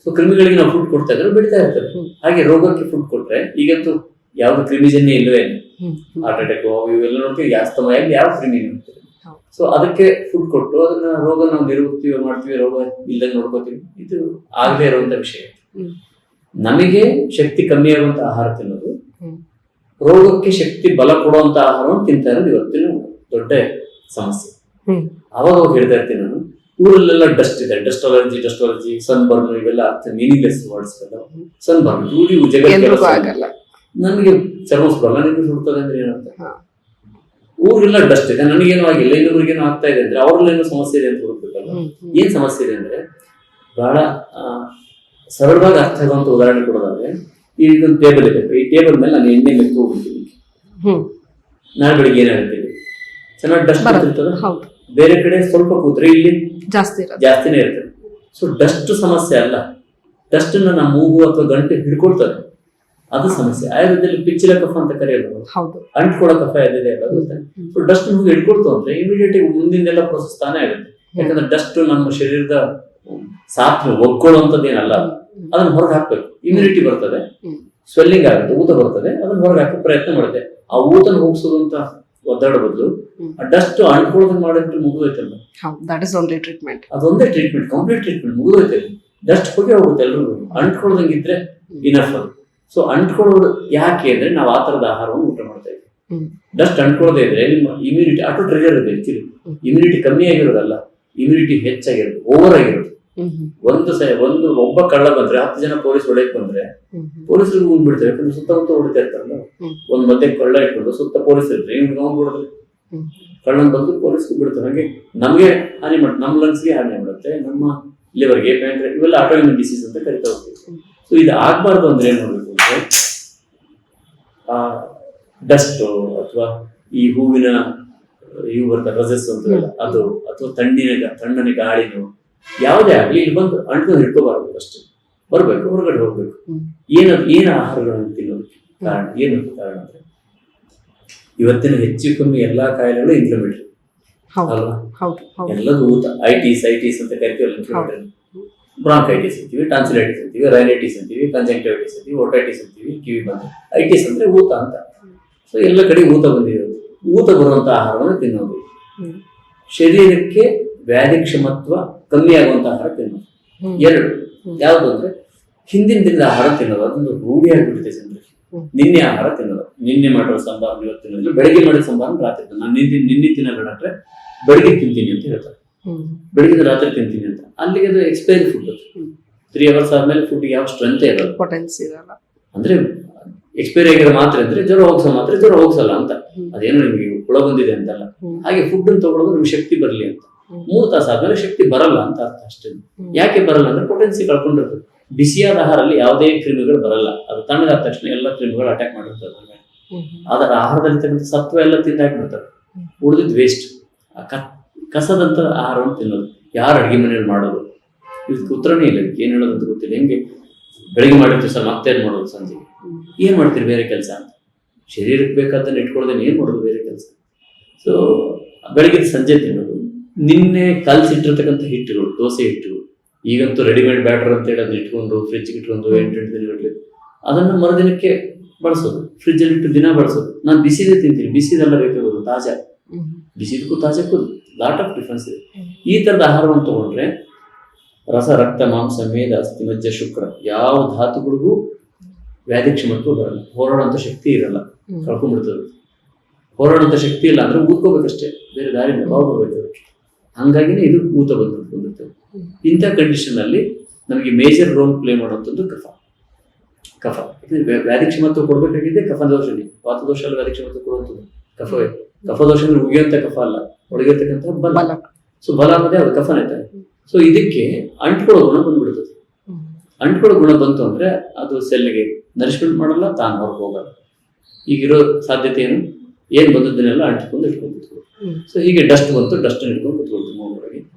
ಸೊ ಕ್ರಿಮಿಗಳಿಗೆ ನಾವು ಫುಡ್ ಕೊಡ್ತಾ ಇದ್ರೆ ಬೆಳಿತಾ ಇರ್ತದೆ. ಹಾಗೆ ರೋಗಕ್ಕೆ ಫುಡ್ ಕೊಟ್ರೆ, ಈಗಂತೂ ಯಾವ್ದು ಕ್ರಿಮಿಜನ್ಯ ಇಲ್ಲವೇ ಇಲ್ಲ, ಹಾರ್ಟ್ ಅಟ್ಯಾಕ್ ಇವೆಲ್ಲ ನೋಡ್ತೀವಿ, ಆಸ್ತಮಾಯಲ್ಲಿ ಯಾವ ಕ್ರಿಮಿ ನೋಡ್ತೀವಿ. ಸೊ ಅದಕ್ಕೆ ಫುಡ್ ಕೊಟ್ಟು ಅದನ್ನ ರೋಗ ನಾವು ನಿರ್ವಹಿಸ್ತೀವಿ, ಮಾಡ್ತೀವಿ, ರೋಗ ಇಲ್ಲದಂಗೆ ನೋಡ್ಕೋತೀವಿ. ಇದು ಆಗದೆ ಇರುವಂತ ವಿಷಯ. ನಮಗೆ ಶಕ್ತಿ ಕಮ್ಮಿ ಆಗುವಂತ ಆಹಾರ ತಿನ್ನೋದು, ರೋಗಕ್ಕೆ ಶಕ್ತಿ ಬಲ ಕೊಡುವಂತ ಆಹಾರವನ್ನು ತಿಂತಾ ಇರೋದು ಇವತ್ತಿನ ದೊಡ್ಡ ಸಮಸ್ಯೆ. ಅವಾಗ ಹೇಳ್ತಾ ಇರ್ತೀನಿ ನಾನು, ಊರಲ್ಲೆಲ್ಲ ಡಸ್ಟ್ ಇದೆ, ಡಸ್ಟ್ ಅಲರ್ಜಿ, ಸನ್ ಬರ್ನ್, ಇವೆಲ್ಲ ಮೀನಿಂಗ್ಲೆಸ್ ವರ್ಡ್ಸ್. ಸನ್ ಬರ್ನ್ ಜಗತ್ತಿಗೆ ನನಗೆ ಚರ್ಮ ಬರಲ್ಲ, ನಿಮ್ಗೆ ಸುಡ್ತದೆ ಅಂದ್ರೆ ಏನಂತ. ಊರೆಲ್ಲ ಡಸ್ಟ್ ಇದೆ, ನನಗೇನು ಆಗಿಲ್ಲ, ಇನ್ನೊಬ್ರಿಗೇನು ಆಗ್ತಾ ಇದೆ ಅಂದ್ರೆ ಅವ್ರಲ್ಲೇನೋ ಸಮಸ್ಯೆ ಇದೆ ಅಂತ ಹುಡುಕ್ಬೇಕಲ್ಲ. ಏನ್ ಸಮಸ್ಯೆ ಇದೆ ಅಂದ್ರೆ, ಬಹಳ ಸರಳವಾಗಿ ಅರ್ಥ ಆಗುವಂತ ಉದಾಹರಣೆ ಕೊಡೋದಾದ್ರೆ, ಈಗ ಒಂದು ಟೇಬಲ್ ಇದೆ, ಈ ಟೇಬಲ್ ಮೇಲೆ ನಾನು ಎಣ್ಣೆ ಮೆತ್ತು ಹೋಗ್ಬಿಡ್ತೀನಿ. ನಾಳೆ ಬೆಳಿಗ್ಗೆ ಏನಾಗ್ತೀನಿ, ಚೆನ್ನಾಗಿ ಡಸ್ಟ್ ಇರ್ತದೆ. ಬೇರೆ ಕಡೆ ಸ್ವಲ್ಪ ಕೂತ್ರೆ ಇಲ್ಲಿ ಜಾಸ್ತಿನೇ ಇರ್ತದೆ. ಸೊ ಡಸ್ಟ್ ಸಮಸ್ಯೆ ಅಲ್ಲ, ಡಸ್ಟ್ ನಮ್ಮ ಮೂಗು ಅಥವಾ ಗಂಟೆ ಹಿಡ್ಕೊಳ್ತದೆ, ಅದು ಸಮಸ್ಯೆ. ಆಯುರ್ವೇದದಲ್ಲಿ ಪಿಚ್ಚಿಲ ಕಫ ಅಂತ ಕರೆಯೋದು, ಅಂಟ್ಕೊಳೋ ಕಫ ಎದಿದೆ ಅಲ್ಲ, ಗೊತ್ತಾ? ಸೊ ಡಸ್ಟ್ ಮೂಗು ಹಿಡ್ಕೊಳ್ತು ಅಂದ್ರೆ ಇಮಿಡಿಯೇಟ್ ಮುಂದಿಂದೆಲ್ಲ ಪ್ರೋಸೆಸ್ ತಾನೇ ಆಗುತ್ತೆ. ಯಾಕಂದ್ರೆ ಡಸ್ಟ್ ನಮ್ಮ ಶರೀರದ ಸಾತ್ವೆ ಒಗ್ಕೊಳ್ಳುವಂಥದ್ದೇನಲ್ಲ, ಅದನ್ನ ಹೊರಗೆ ಹಾಕ್ಬೇಕು. ಇಮ್ಯುನಿಟಿ ಬರ್ತದೆ, ಸ್ವೆಲ್ಲಿಂಗ್ ಆಗುತ್ತೆ, ಊತ ಬರ್ತದೆ, ಅದನ್ನ ಹೊರಗೆ ಹಾಕೋ ಪ್ರಯತ್ನ ಮಾಡುತ್ತೆ. ಆ ಊತನ ಹೋಗಿಸೋದು ಅಂತ ಒದ್ದಾಡೋ ಬದಲು ಆ ಡಸ್ಟ್ ಅಂಟ್ಕೊಳ್ಳೋದನ್ನ ಮಾಡಿದ್ರೆ ಮುಗಿದೋಯ್ತಲ್ಲ, ಅದೊಂದೇ ಟ್ರೀಟ್ಮೆಂಟ್, ಕಂಪ್ಲೀಟ್ ಟ್ರೀಟ್ಮೆಂಟ್ ಮುಗಿದೋಯ್ತಲ್ಲ. ಡಸ್ಟ್ ಹೋಗುತ್ತೆ ಎಲ್ರಿಗೂ, ಅಂಟ್ಕೊಳ್ಳೋದಂಗಿದ್ರೆ ಇನಫ್ ಅದು. ಸೊ ಅಂಟ್ಕೊಳ್ಳೋದು ಯಾಕೆ ಅಂದ್ರೆ ನಾವು ಆ ತರದ ಆಹಾರವನ್ನು ಊಟ ಮಾಡ್ತಾ ಇದ್ದೀವಿ. ಡಸ್ಟ್ ಅಂಟ್ಕೊಳ್ಳೋದೇ ಇದ್ರೆ ನಿಮ್ಮ ಇಮ್ಯುನಿಟಿ ಆಟೋ ಟ್ರಿಗರ್ ಇದೆ. ಆಕ್ಚುಲಿ ಇಮ್ಯುನಿಟಿ ಕಮ್ಮಿ ಆಗಿರೋದಲ್ಲ, ಇಮ್ಯುನಿಟಿ ಹೆಚ್ಚಾಗಿರೋದು, ಓವರ್ ಆಗಿರೋದು. ಒಬ್ಬ ಕಳ್ಳ ಬಂದ್ರೆ 10 ಜನ ಪೊಲೀಸ್ ಹೊಡೆಯಕ್ ಬಂದ್ರೆ ಪೊಲೀಸರಿಗೆ ಉಂಡ್ಬಿಡ್ತಾರೆ. ಯಾಕಂದ್ರೆ ಸುತ್ತಮುತ್ತ ಹೊಡಿತಾ ಇರ್ತಾರಲ್ಲ, ಒಂದ್ ಮಧ್ಯೆ ಕಳ್ಳ ಇಟ್ಕೊಂಡು ಸುತ್ತ ಪೊಲೀಸ್ ಇರ್ತಾರೆ, ಇವ್ನಿಗೆ ನಾವು ಬಿಡೋದ್ರೆ ಕಳ್ಳನ್ ಬಂದು ಪೊಲೀಸ್ಗೂ ಬಿಡ್ತಾರೆ. ಹಾಗೆ ನಮ್ಗೆ ಹಾನಿ ಮಾಡುತ್ತೆ, ನಮ್ಮ ಲಂಗ್ಸ್ಗೆ ಹಾನಿ ಮಾಡುತ್ತೆ, ನಮ್ಮ ಲಿವರ್ಗೆ, ಪ್ಯಾಂಕ್ರಿಯಾಸ್, ಇವೆಲ್ಲ ಆಟೋಇಮ್ಯೂನ್ ಡಿಸೀಸ್ ಅಂತ ಕರಿತಾ ಹೋಗ್ತೀವಿ. ಸೊ ಇದು ಆಗ್ಬಾರ್ದು ಅಂದ್ರೆ ಏನ್ ಮಾಡ್ಬೇಕು ಅಂದ್ರೆ, ಡಸ್ಟ್ ಅಥವಾ ಈ ಹೂವಿನ ಇವು ಬರ್ತಾರೆ ರಜಸ್ ಅಂತ ಅದು, ಅಥವಾ ತಣ್ಣನೆ ಗಾಳಿನೋ ಯಾವುದೇ ಆಗ್ಲಿ ಇಲ್ಲಿ ಬಂದು ಅಂಟ್ಕೊಂಡು ಹಿಡ್ಕೋಬಾರ್ದು. ಅಷ್ಟೇ ಬರ್ಬೇಕು, ಹೊರಗಡೆ ಹೋಗ್ಬೇಕು. ಏನ್ ಆಹಾರಗಳನ್ನು ತಿನ್ನೋದಕ್ಕೆ ಕಾರಣ ಏನು ಕಾರಣ ಅಂದ್ರೆ ಇವತ್ತಿನ ಹೆಚ್ಚು ಕಮ್ಮಿ ಎಲ್ಲಾ ಕಾಯಿಲೆಗಳು ಇನ್ಫ್ಲಮೇಟರಿ ಅಲ್ವಾ? ಎಲ್ಲದೂ ಊತ. ಐಟಿಸ್ ಅಂತ ಕರಿತೀವಲ್ಲ, ಇನ್ಫ್ಲಮೇಟರಿ. ಬ್ರಾಂಕೈಟಿಸ್ ಅಂತೀವಿ, ಟಾನ್ಸಿಲೈಟಿಸ್ ಅಂತೀವಿ, ರೈನೈಟಿಸ್ ಅಂತೀವಿ, ಕಂಜಂಕ್ಟಿವಿಟಿಸ್ ಅಂತೀವಿ, ಓಟೈಟಿಸ್ ಅಂತೀವಿ, ಕಿವಿ ಬಂದು. ಐಟಿಸ್ ಅಂದ್ರೆ ಊತ ಅಂತ. ಸೊ ಎಲ್ಲ ಕಡೆ ಊತ ಬಂದಿರೋದು. ಊತ ಬರುವಂತ ಆಹಾರವನ್ನು ತಿನ್ನೋದು, ಶರೀರಕ್ಕೆ ವ್ಯಾಧಿ ಕ್ಷಮತ್ವ ಕಮ್ಮಿ ಆಗುವಂತ ಆಹಾರ ತಿನ್ನೋದು. ಎರಡು ಯಾವುದು ಅಂದ್ರೆ ಹಿಂದಿನ ದಿನದ ಆಹಾರ ತಿನ್ನೋದು. ಅದೊಂದು ರೂಢಿ ಆಗ್ಬಿಟ್ಟಿದೆ ಜನರಿಗೆ. ನಿನ್ನೆ ಆಹಾರ ತಿನ್ನೋದು, ನಿನ್ನೆ ಮಾಡಿರೋ ಸಂಬಾರ ಇವತ್ತು ತಿನ್ನೋದು, ಬೆಳಗ್ಗೆ ಮಾಡಿದ ಸಂಬಾರ ರಾತ್ರಿ ತಿನ್ನೋದು. ನಾನು ನಿನ್ನೆ ತಿನ್ನಲ್ಲ ಡಾಕ್ಟ್ರೆ, ಬೆಳಿಗ್ಗೆ ತಿಂತೀನಿ ಅಂತ ಹೇಳ್ತಾರೆ. ಬೆಳಿಗ್ಗೆ ರಾತ್ರಿ ತಿಂತೀನಿ ಅಂತ. ಅಲ್ಲಿಗೆ ಅದು ಎಕ್ಸ್ಪೈರಿ ಫುಡ್. 3 hours ಆದ್ಮೇಲೆ ಫುಡ್ ಯಾವ ಸ್ಟ್ರೆಂತ್ ಇರಲ್ಲ, ಪೊಟೆನ್ಸಿ ಇರಲ್ಲ. ಅಂದ್ರೆ ಎಕ್ಸ್ಪೈರಿ ಆಗಿರೋ ಮಾತ್ರೆ ಅಂದ್ರೆ ಜ್ವರ ಹೋಗ್ಸೋ ಮಾತ್ರೆ ಜ್ವರ ಹೋಗ್ಸಲ್ಲ ಅಂತ. ಅದೇನು ನಿಮ್ಗೆ ಹುಳ ಬಂದಿದೆ ಅಂತಲ್ಲ. ಹಾಗೆ ಫುಡ್ ಅನ್ನು ತಗೊಳ್ಳೋದು ನಿಮ್ಗೆ ಶಕ್ತಿ ಬರ್ಲಿ ಅಂತ. 3 ತಾಸು ಆದ್ಮೇಲೆ ಶಕ್ತಿ ಬರಲ್ಲ ಅಂತ ಅರ್ಥ ಅಷ್ಟೇ. ಯಾಕೆ ಬರಲ್ಲ ಅಂದ್ರೆ ಪೊಟೆನ್ಸಿ ಕಳ್ಕೊಂಡಿರ್ತದೆ. ಬಿಸಿಯಾದ ಆಹಾರಲ್ಲಿ ಯಾವುದೇ ಕ್ರಿಮಿಗಳು ಬರಲ್ಲ. ಅದು ತಣ್ಣಗಾದ ತಕ್ಷಣ ಎಲ್ಲ ಕ್ರಿಮಿಗಳು ಅಟ್ಯಾಕ್ ಮಾಡಿರ್ತದೆ. ಅದರ ಆಹಾರದಲ್ಲಿ ಸತ್ವ ಎಲ್ಲ ತಿಂದಾಕ್ಬಿಡ್ತಾರೆ. ಉಳಿದಿದ್ದು ವೇಸ್ಟ್. ಕಸದಂತ ಆಹಾರವನ್ನು ತಿನ್ನೋದು. ಯಾರು ಅಡಿಗೆ ಮನೆಯಲ್ಲಿ ಮಾಡೋದು? ಇದಕ್ಕೆ ಉತ್ತರನೇ ಇಲ್ಲ. ಇದಕ್ಕೆ ಏನ್ ಹೇಳೋದು ಅಂತ ಗೊತ್ತಿಲ್ಲ. ಹೆಂಗೆ ಬೆಳಿಗ್ಗೆ ಮಾಡಿರ್ತೀವಿ ಸರ್, ಮತ್ತೆ ಏನ್ ಮಾಡೋದು ಸಂಜೆಗೆ? ಏನ್ ಮಾಡ್ತೀರಿ ಬೇರೆ ಕೆಲಸ ಅಂತ? ಶರೀರಕ್ಕೆ ಬೇಕಾದನ್ನ ಇಟ್ಕೊಳ್ಳೋದೇನು ಏನ್ ಮಾಡೋದು ಬೇರೆ ಕೆಲಸ? ಸೊ ಬೆಳಿಗ್ಗೆ ಸಂಜೆ ತಿನ್ನೋದು. ನಿನ್ನೆ ಕಲ್ಸಿಟ್ಟಿರ್ತಕ್ಕಂಥ ಹಿಟ್ಟುಗಳು, ದೋಸೆ ಹಿಟ್ಟುಗಳು, ಈಗಂತೂ ರೆಡಿಮೇಡ್ ಬ್ಯಾಟರ್ ಅಂತ ಹೇಳಿ ಅದನ್ನ ಇಟ್ಕೊಂಡು ಫ್ರಿಜ್ ಇಟ್ಕೊಂಡು 8 ದಿನಗಟ್ಟಲೆ ಅದನ್ನ ಮರುದಿನಕ್ಕೆ ಬಳಸೋದು, ಫ್ರಿಜ್ ಅಲ್ಲಿ ಇಟ್ಟು ದಿನ ಬಳಸೋದು. ನಾನು ಬಿಸಿದೇ ತಿಂತೀನಿ, ಬಿಸಿದೆಲ್ಲ ಬೇಕಾಗೋದು ತಾಜಾ. ಬಿಸಿದಕ್ಕೂ ತಾಜಾಕ್ಕೂ ಲಾಟ್ ಆಫ್ ಡಿಫ್ರೆನ್ಸ್ ಇದೆ. ಈ ತರದ ಆಹಾರವನ್ನು ತಗೊಂಡ್ರೆ ರಸ, ರಕ್ತ, ಮಾಂಸ, ಮೇದ, ಅಸ್ಥಿ, ಮಜ್ಜ, ಶುಕ್ರ ಯಾವ ಧಾತುಗಳಿಗೂ ವ್ಯಾಧಿ ಕ್ಷಮತ್ವ ಬರಲ್ಲ. ಹೋರಾಡುವಂತ ಶಕ್ತಿ ಇರಲ್ಲ, ಕಳ್ಕೊಂಡ್ಬಿಡ್ತದೆ. ಹೋರಾಡುವಂತ ಶಕ್ತಿ ಇಲ್ಲ ಅಂದ್ರೆ ಊದ್ಕೋಬೇಕಷ್ಟೇ, ಬೇರೆ ದಾರಿ ಬರ್ಬೇಕು. ಹಂಗಾಗಿನೇ ಇದು ಊತ ಬಂದ್ಬಿಡ್ತದೆ. ಇಂಥ ಕಂಡೀಷನ್ ಅಲ್ಲಿ ನಮಗೆ ಮೇಜರ್ ರೋಲ್ ಪ್ಲೇ ಮಾಡುವಂಥದ್ದು ಕಫ. ವ್ಯಾಧಿ ಕ್ಷಮತ್ವ ಕೊಡ್ಬೇಕಾಗಿದೆ ಕಫದೋಷನೇ. ವಾತದೋಷದಲ್ಲಿ ವ್ಯಾಧಿ ಕ್ಷಮತ್ವ ಕೊಡುವಂಥದ್ದು ಕಫವೇ. ಕಫದೋಷ ಅಂದ್ರೆ ಉಗಿಯುವಂತ ಕಫ ಅಲ್ಲ, ಒಳಗಿರ್ತಕ್ಕಂಥ ಬಲ. ಸೊ ಬಲ ಅನ್ನೋದೇ ಅದು ಕಫನೇ ತಾನೆ. ಸೊ ಇದಕ್ಕೆ ಅಂಟ್ಕೊಳ್ಳೋ ಗುಣ ಬಂದ್ಬಿಡ್ತದೆ. ಅಂಟ್ಕೊಳ್ಳೋ ಗುಣ ಬಂತು ಅಂದ್ರೆ ಅದು ಸೆಲ್ಗೆ ನರಿಶ್ಮೆಂಟ್ ಮಾಡಲ್ಲ, ತಾನು ಹೊರಗೆ ಹೋಗಲ್ಲ. ಈಗಿರೋ ಸಾಧ್ಯತೆ ಏನ್ ಬಂದದ್ದನ್ನೆಲ್ಲ ಅಂಟ್ಕೊಂಡು ಇಟ್ಕೊಂಡು ಕೂತ್ಕೊಳ್ಳಿ. ಸೊ ಹೀಗೆ ಡಸ್ಟ್ ಬಂತು, ಡಸ್ಟ್ ಇಟ್ಕೊಂಡು ಕೂತ್ಕೊಳ್ತೀವಿ ಮೂಗು.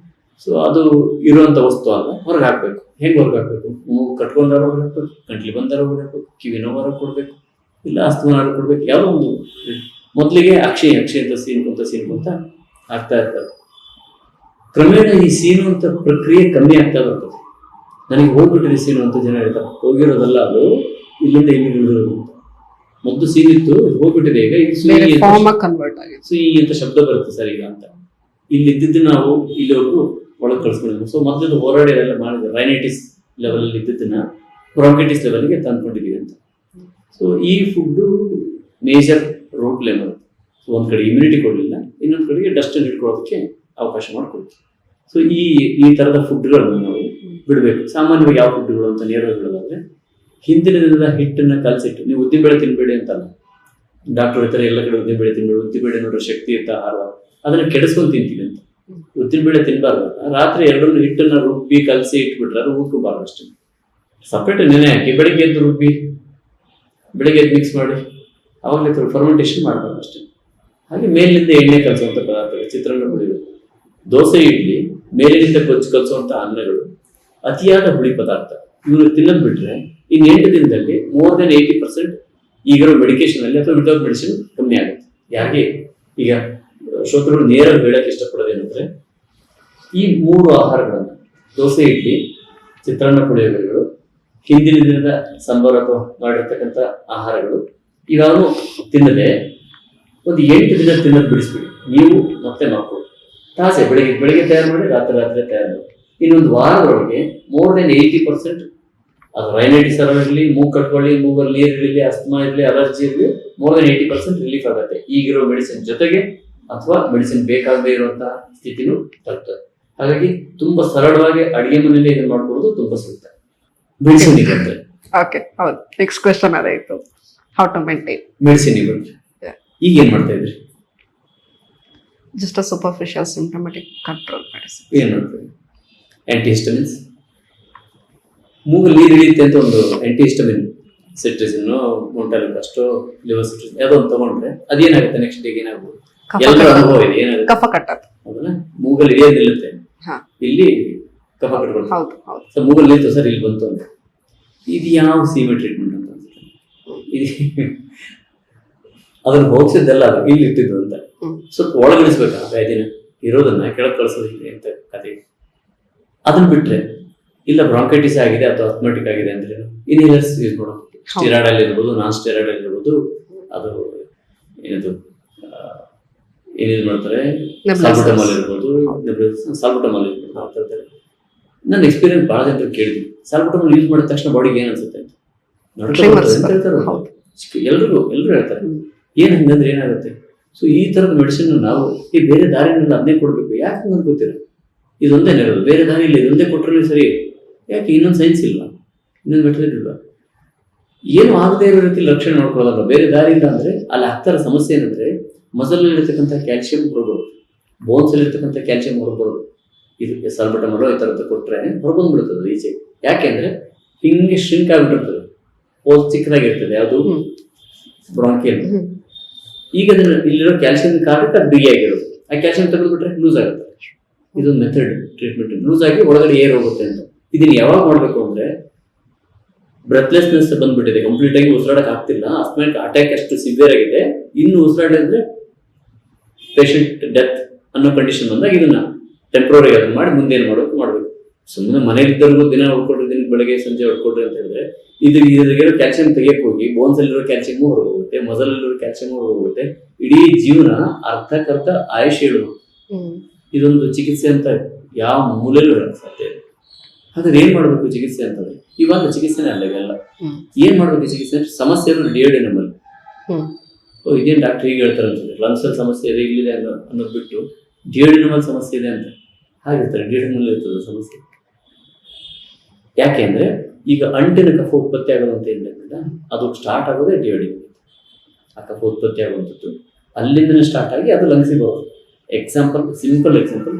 ಸೊ ಅದು ಇರುವಂತ ವಸ್ತು ಅಲ್ಲ, ಹೊರಗೆ ಹಾಕ್ಬೇಕು. ಹೆಂಗ್ ಹೊರಗೆ ಹಾಕ್ಬೇಕು? ಮೂಗು ಕಟ್ಕೊಂಡಾರ ಹೊರಗೆ ಹಾಕ್ಬೇಕು, ಗಂಟ್ಲಿ ಬಂದಾರ ಹೊರಗೆ ಹಾಕ್ಬೇಕು, ಕಿವಿ ನೋವು ಹೊರಗೆ ಕೊಡ್ಬೇಕು, ಇಲ್ಲ ಅಸ್ತಮಾನ ಕೊಡ್ಬೇಕು. ಯಾವುದೋ ಒಂದು ಮೊದಲಿಗೆ ಅಕ್ಷಯ ಅಂತ ಸೀನ್ಕೊಂತ ಆಗ್ತಾ ಇರ್ತಾರೆ. ಕ್ರಮೇಣ ಈ ಸೀನುವಂತ ಪ್ರಕ್ರಿಯೆ ಕಮ್ಮಿ ಆಗ್ತಾ ಬರ್ತದೆ. ನನಗೆ ಹೋಗ್ಬಿಟ್ಟಿದೆ ಸೀನು ಅಂತ ಜನ ಹೇಳ್ತಾರೆ. ಹೋಗಿರೋದಲ್ಲ, ಅದು ಇಲ್ಲಿಂದ ಇಲ್ಲಿ ಇಳಿದಿರೋದು. ಮೊದಲು ಸೀನಿತ್ತು, ಹೋಗ್ಬಿಟ್ಟಿದೆ. ಈಗ ಇದು ಸುಯಿ ಅಂತ ಶಬ್ದ ಬರುತ್ತೆ ಸರ್ ಈಗ ಅಂತ. ಇಲ್ಲಿ ಇದ್ದಿದ್ದು ನಾವು ಇಲ್ಲಿವರೆಗೂ ಒಳಗೆ ಕಳ್ಸ್ಕೊಂಡಿದ್ವಿ. ಸೊ ಮೊದಲು ಹೋರಾಡಿ ಎಲ್ಲ ಮಾಡಿದ್ರೆ ರೈನೈಟಿಸ್ ಲೆವೆಲ್ ಅಲ್ಲಿ ಇದ್ದಿದ್ದನ್ನ ಬ್ರಾಂಕೈಟಿಸ್ ಲೆವೆಲ್ಗೆ ತಂದ್ಕೊಂಡಿದೀವಿ ಅಂತ. ಸೊ ಈ ಫುಡ್ ಮೇಜರ್ ರೋಲ್ ಪ್ಲೇ ಮಾಡುತ್ತೆ. ಸೊ ಒಂದ್ ಕಡೆ ಇಮ್ಯುನಿಟಿ ಕೊಡಲಿಲ್ಲ, ಇನ್ನೊಂದ್ ಕಡೆಗೆ ಡಸ್ಟ್ ಇಟ್ಕೊಳ್ಳೋದಕ್ಕೆ ಅವಕಾಶ ಮಾಡ್ಕೊಳ್ತೀವಿ. ಸೊ ಈ ತರದ ಫುಡ್ಗಳನ್ನು ನಾವು ಬಿಡಬೇಕು. ಸಾಮಾನ್ಯವಾಗಿ ಯಾವ ಫುಡ್ಗಳು ಅಂತ ನೇರವಾಗಿ ಹೇಳೋದಾದ್ರೆ, ಹಿಂದಿನ ದಿನದ ಹಿಟ್ಟನ್ನ ಕಲಸಿಟ್ಟು, ನೀವು ಉದ್ದಿನಬೇಳೆ ತಿನ್ಬೇಡಿ ಅಂತಲ್ಲ, ಡಾಕ್ಟರ್ ಹೇಳ್ತಾರೆ ಎಲ್ಲ ಕಡೆ ಉದ್ದಿನಬೇಳೆ ತಿನ್ಬೇಡಿ, ಉದ್ದಿನಬೇಳೆ ನೋಡ್ರೆ ಶಕ್ತಿ ಇರ್ತ ಆಹಾರ, ಅದನ್ನ ಕೆಡಿಸ್ಕೊಂಡು ತಿಂತೀವಿ ಅಂತ. ಉದ್ದಿನಬೇಳೆ ತಿನ್ಬಾರ್ದು. ರಾತ್ರಿ ಎರಡನ್ನು ಹಿಟ್ಟನ್ನ ರುಬ್ಬಿ ಕಲಸಿ ಇಟ್ಬಿಟ್ರೆ ಅದು ಊದ್ಕೋಬಾರ್ದು ಅಷ್ಟೇ. ಸಪ್ರೇಟ್ ನೆನೆ ಹಾಕಿ ಬೆಳಿಗ್ಗೆ ಎದ್ದು ರುಬ್ಬಿ ಬೆಳಿಗ್ಗೆ ಎದ್ದು ಮಿಕ್ಸ್ ಮಾಡಿ ಅವಾಗಲೇ ಫರ್ಮೆಂಟೇಶನ್ ಮಾಡಬಾರ್ದು ಅಷ್ಟೇ. ಹಾಗೆ ಮೇಲಿನಿಂದ ಎಣ್ಣೆ ಕಲಸುವಂತ ಪದಾರ್ಥಗಳು, ಚಿತ್ರಾನ್ನ ಪುಡಿಗಳು, ದೋಸೆ, ಇಡ್ಲಿ, ಮೇಲಿನಿಂದ ಕೊಚ್ಚು ಕಲಸುವಂತ ಅನ್ನಗಳು, ಅತಿಯಾದ ಹುಳಿ ಪದಾರ್ಥ ಇವ್ರು ತಿನ್ನೋದು ಬಿಟ್ರೆ ಇನ್ನು 8 ದಿನದಲ್ಲಿ more than 80% ಈಗಿರೋ ಮೆಡಿಕೇಶನ್ ಅಲ್ಲಿ ಅಥವಾ ವಿತೌಟ್ ಮೆಡಿಸಿನ್ ಕಮ್ಮಿ ಆಗುತ್ತೆ. ಯಾಕೆ ಈಗ ಶ್ರೋತೃಗಳು ನೇರವಾಗಿ ಹೇಳಕ್ ಇಷ್ಟಪಡೋದೇನಂದ್ರೆ, ಈ 3 ಆಹಾರಗಳನ್ನು, ದೋಸೆ, ಇಡ್ಲಿ, ಚಿತ್ರಾನ್ನ ಪುಡಿಗಳು, ಹಿಂದಿನ ದಿನದ ಸಂಬಾರ ಅಥವಾ ಮಾಡಿರ್ತಕ್ಕಂಥ ಆಹಾರಗಳು, ಇವಾಗೂ ತಿನ್ನದೆ ಒಂದು 8 ದಿನ ತಿನ್ನೋದು ಬಿಡಿಸ್ಬಿಡಿ. ನೀವು ಮತ್ತೆ ಮಾಡ್ಕೊಳ್ಳಿ. ತಾಸೆ ಬೆಳಿಗ್ಗೆ ತಯಾರು ಮಾಡಿ, ರಾತ್ರಿ ತಯಾರು ಮಾಡಿ. ಇನ್ನೊಂದು ವಾರದೊಳಗೆ more than 80% ಅದು ರೈನೈಟಿಸ್ ಇರಲಿ, ಮೂಗು ಕಟ್ಕೊಳ್ಳಿ, ಮೂಗಲ್ಲಿ ನೀರು ಇರಲಿ, ಅಸ್ತಮಾ ಇರಲಿ, ಅಲರ್ಜಿ ಇರಲಿ, more than 80% ರಿಲೀಫ್ ಆಗುತ್ತೆ ಈಗಿರೋ ಮೆಡಿಸಿನ್ ಜೊತೆಗೆ, ಅಥವಾ ಮೆಡಿಸಿನ್ ಬೇಕಾಗದೇ ಇರುವಂತಹ ಸ್ಥಿತಿನೂ ತಲುಪ್ತದೆ. ಹಾಗಾಗಿ ತುಂಬಾ ಸರಳವಾಗಿ ಅಡಿಗೆ ಮನೆಯಲ್ಲೇ ಇದನ್ನ ಮಾಡ್ಕೊಳ್ಳೋದು ತುಂಬಾ ಸೂಕ್ತ. ಮೆಡಿಸಿನ್ ಇರುತ್ತೆ. ಓಕೆ, ಹೌದು. ನೆಕ್ಸ್ಟ್ ಕ್ವೆಶ್ಚನ್ ಅದೇ ಇತ್ತು, ಹೌ ಟು ಮೇಂಟೈನ್ ಮೆಡಿಸಿನ್ ಇರುತ್ತೆ. ಈಗ ಏನ್ ಮಾಡ್ತಾ ಇದ್ರಿ? Just a superficial symptomatic control medicine. ಏನ್ ಮಾಡ್ತೀವಿ? ಆಂಟಿಹಿಸ್ಟಮಿನ್ಸ್. ಮೂಗಲ್ಲಿ ನೀರು ಇಳಿಯುತ್ತೆ ಅಂತ ಒಂದು ಆಂಟಿಹಿಸ್ಟಮಿನ್, ಸಿಟ್ರಿಸಿನ್, ಮೊಂಟಾಲಿಕಾಸ್ಟೋ, ಲಿವೋಸಿಟ್ರಿನ್ ಯಾವುದೋ ಒಂದು ತಗೊಂಡ್ರೆ ಅದೇನಾಗುತ್ತೆ ನೆಕ್ಸ್ಟ್ ಡೇಗೆ ಏನಾಗ್ಬೋದು? ಎಲ್ಲರ ಅನುಭವ ಇದೆ. ಏನಾಗುತ್ತೆ? ಕಫ ಕಟ್ಟತ್ತೆ. ಹೌದಲ್ಲ, ಮೂಗಲ್ಲಿ ಇಳಿಯೋದು ನಿಲ್ಲುತ್ತೆ, ಇಲ್ಲಿ ಕಫ ಕಟ್ಕೊಂಡು. ಹೌದು ಹೌದು. ಸೊ ಮೂಗಲ್ಲಿ ನಿಲ್ತು ಸರ್, ಇಲ್ಲಿ ಬಂತು ಅಂದ್ರೆ ಇದು ಯಾವ ಸೀಮೆ ಟ್ರೀಟ್ಮೆಂಟ್ ಅಂತ ಅನ್ಸುತ್ತೆ? ಅದನ್ನ ಹೋಗ್ಸಿದ್ದೆಲ್ಲ ಅದು ಇಲ್ಲಿ ಇಟ್ಟಿದ್ದು ಅಂತ ಸ್ವಲ್ಪ ಒಳಗಿಳಿಸ್ಬೇಕು ಆ ವ್ಯಾಧಿನ ಇರೋದನ್ನ ಕೆಳಗೆ ಕಳಿಸೋದು ಅಂತ ಕತೆ. ಅದನ್ನ ಬಿಟ್ರೆ ಇಲ್ಲ ಬ್ರಾಂಕೈಟಿಸ್ ಆಗಿದೆ ಅಥವಾ ಅಸ್ಮೆಟಿಕ್ ಆಗಿದೆ ಅಂದ್ರೆ ಇನ್ಹೇಲರ್ಸ್ ಯೂಸ್ ಮಾಡೋದು. ಸ್ಟೆರಾಯ್ಡ್ ಅಲ್ಲಿ ಇರ್ಬೋದು, ನಾನ್ ಸ್ಟೆರಾಯ್ಡ್ ಅಲ್ಲಿ ಇರ್ಬೋದು. ಅದು ಏನದು ಏನ್ ಮಾಡ್ತಾರೆ, ಸಾಲ್ಬುಟಮಾಲ್ ಇರ್ಬೋದು, ಸಾಲ್ಬುಟಮಾಲ್ ಇರ್ಬೋದು ಆ ಥರದಲ್ಲಿ. ನನ್ನ ಎಕ್ಸ್ಪೀರಿಯನ್ಸ್ ಬಹಳ ಜನ ಕೇಳಿದ್ವಿ, ಸಾಲ್ಬುಟಮಾಲ್ ಯೂಸ್ ಮಾಡಿದ ತಕ್ಷಣ ಬಾಡಿಗೆ ಏನ್ ಅನ್ಸುತ್ತೆ ಅಂತ. ಎಲ್ರು ಹೇಳ್ತಾರೆ ಏನ್ ಹಂಗಂದ್ರೆ ಏನಾಗುತ್ತೆ. ಸೊ ಈ ತರದ ಮೆಡಿಸಿನ್ ನಾವು ಈ ಬೇರೆ ದಾರಿನೆಲ್ಲ ಅದನ್ನೇ ಕೊಡ್ಬೇಕು. ಯಾಕೆ ಹಂಗಂತ ಗೊತ್ತಿಲ್ಲ, ಇದೊಂದೇ ಇರೋದು, ಬೇರೆ ದಾರಿ ಇಲ್ಲ, ಇದೊಂದೇ ಕೊಟ್ಟರೆ ಸರಿ. ಯಾಕೆ ಇನ್ನೊಂದು ಸೈನ್ಸ್ ಇಲ್ಲ, ಇನ್ನೊಂದು ಮೆಟೀರಿಯಲ್ ಇಲ್ಲ, ಏನು ಆಗದೆ ಇರೋ ರೀತಿ ಲಕ್ಷಣ ನೋಡ್ಕೊಳ್ಳೋದಲ್ಲ. ಬೇರೆ ದಾರಿ ಇಲ್ಲ ಅಂದ್ರೆ ಅಲ್ಲಿ ಆಗ್ತಾರ ಸಮಸ್ಯೆ ಏನಂದ್ರೆ ಮಸಲಲ್ಲಿರ್ತಕ್ಕಂಥ ಕ್ಯಾಲ್ಸಿಯಂ ಹೊರಬರೋದು, ಬೋನ್ಸ್ ಅಲ್ಲಿ ಇರ್ತಕ್ಕಂಥ ಕ್ಯಾಲ್ಸಿಯಂ ಹೊರಬರೋದು. ಇದು ಸಾಲ್ಬುಟಮಾಲ್ ಈ ತರದ್ದು ಕೊಟ್ರೆ ಹೊರಬಂದ್ಬಿಡುತ್ತದೆ ಈಚೆ. ಯಾಕೆಂದ್ರೆ ಹಿಂಗೆ ಶ್ರಿಂಕ್ ಆಗ್ಬಿಟ್ಟಿರ್ತದೆ, ಹೋಲ್ ಚಿಕ್ಕದಾಗಿರ್ತದೆ ಅದು ಬ್ರಾಂಕಿಯಲ್. ಈಗ ಅದನ್ನ ಇಲ್ಲಿರೋ ಕ್ಯಾಲ್ಸಿಯಂ ಕಾರಣಕ್ಕೆ ಅದು ಬಿಗಿಯಾಗಿರೋದು. ಆ ಕ್ಯಾಲ್ಸಿಯಂ ತೆಗೆದುಬಿಟ್ರೆ ಲೂಸ್ ಆಗುತ್ತೆ. ಇದೊಂದು ಮೆಥಡ್ ಟ್ರೀಟ್ಮೆಂಟ್, ಲೂಸ್ ಆಗಿ ಒಳಗಡೆ ಏರ್ ಹೋಗುತ್ತೆ ಅಂತ. ಇದನ್ನ ಯಾವಾಗ ಮಾಡ್ಬೇಕು ಅಂದ್ರೆ ಬ್ರೆತ್ಲೆಸ್ನೆಸ್ ಬಂದ್ಬಿಟ್ಟಿದೆ, ಕಂಪ್ಲೀಟ್ ಆಗಿ ಉಸಿರಾಡಕ್ ಆಗ್ತಿಲ್ಲ, ಅಸ್ಮೆಟಿಕ್ ಅಟ್ಯಾಕ್ ಅಷ್ಟು ಸಿವಿಯರ್ ಆಗಿದೆ, ಇನ್ನು ಉಸಿರಾಡಿದ್ರೆ ಪೇಷಂಟ್ ಡೆತ್ ಅನ್ನೋ ಕಂಡೀಷನ್ ಬಂದಾಗ ಇದನ್ನ ಟೆಂಪ್ರರಿ ಅದನ್ನ ಮಾಡಿ ಮುಂದೆ ಏನು ಮಾಡ್ಬೇಕು. ಸುಮ್ಮನೆ ಮನೇಲಿದ್ದವ್ರಿಗೂ ದಿನ ಹೊಡ್ಕೊಡ್ರಿ, ದಿನ ಬೆಳಗ್ಗೆ ಸಂಜೆ ಹೊಡ್ಕೊಡ್ರಿ ಅಂತ ಹೇಳಿದ್ರೆ ಇದ್ರಿಗಿರೋ ಕ್ಯಾಲ್ಸಿಯಂ ತೆಗಿಯಕ್ ಹೋಗಿ ಬೋನ್ಸ್ ಅಲ್ಲಿರೋ ಕ್ಯಾಲ್ಸಿಯಂ ಹೊರಗೋಗುತ್ತೆ, ಮಸಲಲ್ಲಿರೋ ಕ್ಯಾಲ್ಸಿಯಂ ಹೊರಗೋಗುತ್ತೆ, ಇಡೀ ಜೀವನ ಅರ್ಧಕ್ಕರ್ಧ ಆಯುಷ್ ಹೇಳು. ಇದೊಂದು ಚಿಕಿತ್ಸೆ ಅಂತ ಯಾವ ಮೂಲೆಯಲ್ಲೂ ಹೇಳಕ್ ಸಾಧ್ಯ ಇದೆ. ಹಾಗಾದ್ರೆ ಏನ್ ಮಾಡ್ಬೇಕು ಚಿಕಿತ್ಸೆ ಅಂತಂದ್ರೆ, ಇವಾಗ ಚಿಕಿತ್ಸೆನೇ ಅಲ್ಲ ಇವೆಲ್ಲ. ಏನ್ ಮಾಡ್ಬೇಕು ಚಿಕಿತ್ಸೆ ಅಂದ್ರೆ ಸಮಸ್ಯೆ ಇರೋದು ಡಿಯೋಡಿನಮ್ ಅಲ್ಲಿ. ಇದೇನ್ ಡಾಕ್ಟರ್ ಹೀಗೆ ಹೇಳ್ತಾರೆ ಅನ್ಸುತ್ತೆ, ಲಂಗ್ಸ್ ಅಲ್ಲಿ ಸಮಸ್ಯೆ ಇದೆ ಇಲ್ಲಿದೆ ಅನ್ನೋದು ಬಿಟ್ಟು ಡಿಯೋಡಿನಮ್ ಅಲ್ಲಿ ಸಮಸ್ಯೆ ಇದೆ ಅಂತ ಹಾಗಿರ್ತಾರೆ. ಡಿಯೋಡಿನಮ್ ಅಲ್ಲಿ ಇರ್ತದೆ ಸಮಸ್ಯೆ. ಯಾಕೆ ಅಂದ್ರೆ ಈಗ ಅಂಟಿನ ಕಫ ಉತ್ಪತ್ತಿ ಆಗೋದಂತ ಏನಿಲ್ಲ, ಅದು ಸ್ಟಾರ್ಟ್ ಆಗೋದೇ ಡಿಯೋಡಿನಮ್. ಆ ಕಫ ಉತ್ಪತ್ತಿ ಆಗುವಂಥದ್ದು ಅಲ್ಲಿಂದನೇ ಸ್ಟಾರ್ಟ್ ಆಗಿ ಅದು ಲಂಗ್ಸಿಗೆ ಬರೋದು. ಎಕ್ಸಾಂಪಲ್, ಸಿಂಪಲ್ ಎಕ್ಸಾಂಪಲ್,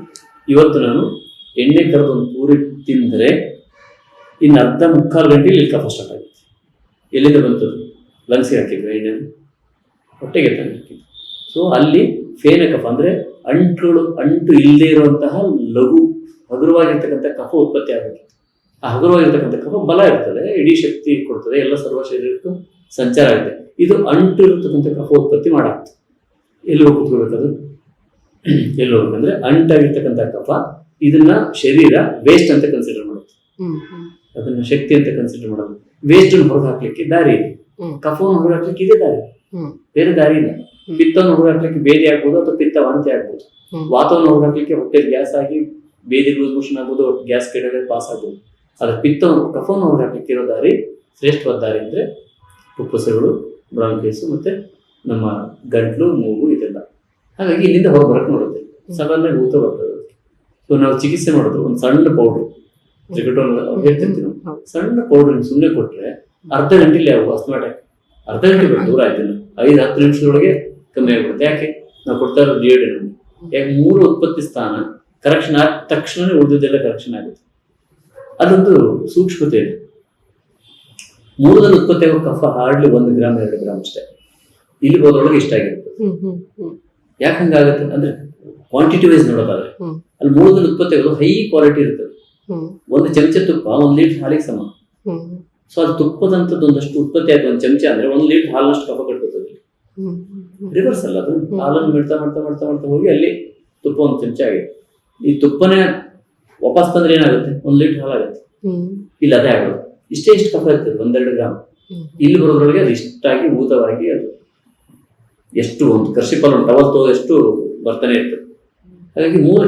ಇವತ್ತು ನಾನು ಎಣ್ಣೆ ಕರೆದು ಒಂದು ಪೂರಿ ತಿಂದರೆ ಇನ್ನು ಅರ್ಧ ಮುಕ್ಕಾಲು ಗಂಟೆಲಿ ಇಲ್ಲಿ ಕಫ ಸ್ಟಾರ್ಟ್ ಆಗುತ್ತೆ. ಎಲ್ಲಿಂದ ಬಂತದ್ದು? ಲಂಗ್ಸಿಗೆ ಹಾಕಿದ್ರು ಎಣ್ಣೆ, ಹೊಟ್ಟೆಗೆ ತಾನೆ ಹಾಕಿದ್ರು. ಸೊ ಅಲ್ಲಿ ಫೇನ ಕಫ ಅಂದ್ರೆ ಅಂಟು ಇಲ್ಲದೆ ಇರುವಂತಹ ಲಘು ಹಗುರವಾಗಿರ್ತಕ್ಕಂಥ ಕಫ ಉತ್ಪತ್ತಿ ಆಗುತ್ತೆ. ಆ ಹಗುರವಾಗಿರ್ತಕ್ಕಂಥ ಕಫ ಬಲ ಇರ್ತದೆ, ಇಡೀ ಶಕ್ತಿ ಕೊಡ್ತದೆ, ಎಲ್ಲ ಸರ್ವ ಶರೀರಕ್ಕೂ ಸಂಚಾರ ಆಗುತ್ತೆ. ಇದು ಅಂಟು ಇರತಕ್ಕಂಥ ಕಫ ಉತ್ಪತ್ತಿ ಮಾಡಾಗುತ್ತೆ. ಎಲ್ಲಿ ಹೋಗಿ ಕೂತ್ಕೋಬೇಕದು? ಎಲ್ಲಿ ಹೋಗ್ಬೇಕಂದ್ರೆ ಅಂಟಾಗಿರ್ತಕ್ಕಂಥ ಕಫ ಇದನ್ನ ಶರೀರ ವೇಸ್ಟ್ ಅಂತ ಕನ್ಸಿಡರ್ ಮಾಡುತ್ತೆ, ಅದನ್ನ ಶಕ್ತಿ ಅಂತ ಕನ್ಸಿಡರ್ ಮಾಡೋದು. ವೇಸ್ಟ್ ಅನ್ನು ಹೊರಗೆ ಹಾಕ್ಲಿಕ್ಕೆ ದಾರಿ ಇದೆ, ಕಫವನ್ನು ಹೊರಗೆ ಹಾಕ್ಲಿಕ್ಕೆ ಇದೆ ದಾರಿ, ಬೇರೆ ದಾರಿ ಇಲ್ಲ. ಪಿತ್ತವನ್ನು ಹೊರಗೆ ಹಾಕ್ಲಿಕ್ಕೆ ಬೇದಿ ಆಗ್ಬೋದು ಅಥವಾ ಪಿತ್ತ ವಾಂತಿ ಆಗ್ಬೋದು. ವಾತವನ್ನು ಹೊರಗೆ ಹಾಕ್ಲಿಕ್ಕೆ ಹೊಟ್ಟೆ ಗ್ಯಾಸ್ ಆಗಿ ಬೇದಿ ಲೂಸ್ ಮೋಷನ್ ಆಗ್ಬೋದು, ಗ್ಯಾಸ್ ಕೆಳಗಡೆ ಪಾಸ್ ಆಗ್ಬೋದು. ಅದ್ರ ಕಫವನ್ನು ಹೊರಗೆ ಹಾಕ್ಲಿಕ್ಕೆ ಇರೋ ದಾರಿ, ಶ್ರೇಷ್ಠವಾದ ದಾರಿ ಅಂದ್ರೆ ಫುಪ್ಪಸಗಳು, ಬ್ರಾಂಕೈಸ್ ಮತ್ತೆ ನಮ್ಮ ಗಂಟ್ಲು, ಮೂಗು ಇದೆಲ್ಲ. ಹಾಗಾಗಿ ಇಲ್ಲಿಂದ ಹೊರಗೆ ಬರಕ್ ನೋಡುತ್ತೆ, ಸಡನ್ ಆಗಿ ಊತ ಬರ್ತದೆ. ಸೊ ನಾವು ಚಿಕಿತ್ಸೆ ಮಾಡೋದು ಒಂದು ಸಣ್ಣ ಪೌಡ್ರು, ಟ್ರಿಕಟೋನ್ ಹೇಳ್ತಿರ್ತೀವಿ ನಾವು, ಸಣ್ಣ ಪೌಡ್ರ್ ಸುಮ್ಮನೆ ಕೊಟ್ರೆ ಅರ್ಧ ಗಂಟೆಲಿ ಆಗುವ ಅಸ್ಮಾಟಿಕ್, ಅರ್ಧ ಗಂಟೆ ದೂರ ಆಯ್ತಿಲ್ಲ, 5-10 ನಿಮಿಷದೊಳಗೆ ಕಮ್ಮಿ ಆಗ್ಬಿಡುತ್ತೆ. ಯಾಕೆ? ನಾವು ಕೊಡ್ತಾ ಇರೋದು ಡಿಯೋಡಿನಮ್. ಯಾಕೆ? 3 ಉತ್ಪತ್ತಿ ಸ್ಥಾನ ಕರೆಕ್ಷನ್ ಆದ ತಕ್ಷಣನೇ ಉಳಿದೆಲ್ಲ ಕರೆಕ್ಷನ್ ಆಗುತ್ತೆ. ಅದೊಂದು ಸೂಕ್ಷ್ಮತೆ ಇದೆ. 3ರಲ್ಲಿ ಉತ್ಪತ್ತಿ ಆಗೋ ಕಫ ಹಾರ್ಡ್ಲಿ 1 ಗ್ರಾಮ್ 2 ಗ್ರಾಮ್ ಅಷ್ಟೇ, ಇಲ್ಲಿ ಹೋದ್ರೊಳಗೆ ಇಷ್ಟ ಆಗಿರುತ್ತೆ. ಯಾಕೆ ಹಂಗಾಗುತ್ತೆ ಅಂದ್ರೆ ಕ್ವಾಂಟಿಟಿ ವೈಸ್ ನೋಡೋದಾದ್ರೆ ಅಲ್ಲಿ 3ರಲ್ಲಿ ಉತ್ಪತ್ತಿ ಆಗೋದು ಹೈ ಕ್ವಾಲಿಟಿ ಇರ್ತದೆ. 1 ಚಮಚ ತುಪ್ಪ 1 ಲೀಟರ್ ಹಾಲಿಗೆ ಸಮ. ಸೊ ಅದು ತುಪ್ಪದಂತದ್ದು ಒಂದಷ್ಟು ಉತ್ಪತ್ತಿ ಆಯ್ತು 1 ಚಮಚ ಅಂದ್ರೆ 1 ಲೀಟರ್ ಹಾಲಷ್ಟು ಕಫ ಕಟ್ಕೋತದೆ. ರಿವರ್ಸ್ ಅಲ್ಲ, ಅದು ಹಾಲನ್ನು ಮಾಡ್ತಾ ಮಾಡ್ತಾ ಮಾಡ್ತಾ ಮಾಡ್ತಾ ಹೋಗಿ ಅಲ್ಲಿ ತುಪ್ಪ 1 ಚಮಚ ಆಗಿದೆ. ಈ ತುಪ್ಪನೇ ವಾಪಸ್ ತಂದ್ರೆ ಏನಾಗುತ್ತೆ? 1 ಲೀಟರ್ ಹಾಲಾಗುತ್ತೆ. ಇಲ್ಲ ಅದೇ ಆಗೋದು. ಇಷ್ಟೇ ಇಷ್ಟು ಕಫ ಇರ್ತದೆ, 1-2 ಗ್ರಾಮ್. ಇಲ್ಲಿ ಬರೋದ್ರೊಳಗೆ ಅದು ಇಷ್ಟಾಗಿ ಊತವಾಗಿ ಅದು ಎಷ್ಟು ಒಂದು ಕರ್ಷಿಪಲ್ ಒಂದು ಟವಲ್ ಎಷ್ಟು ಬರ್ತಾನೆ ಇರ್ತದೆ. ಹಾಗಾಗಿ ಮೂಲ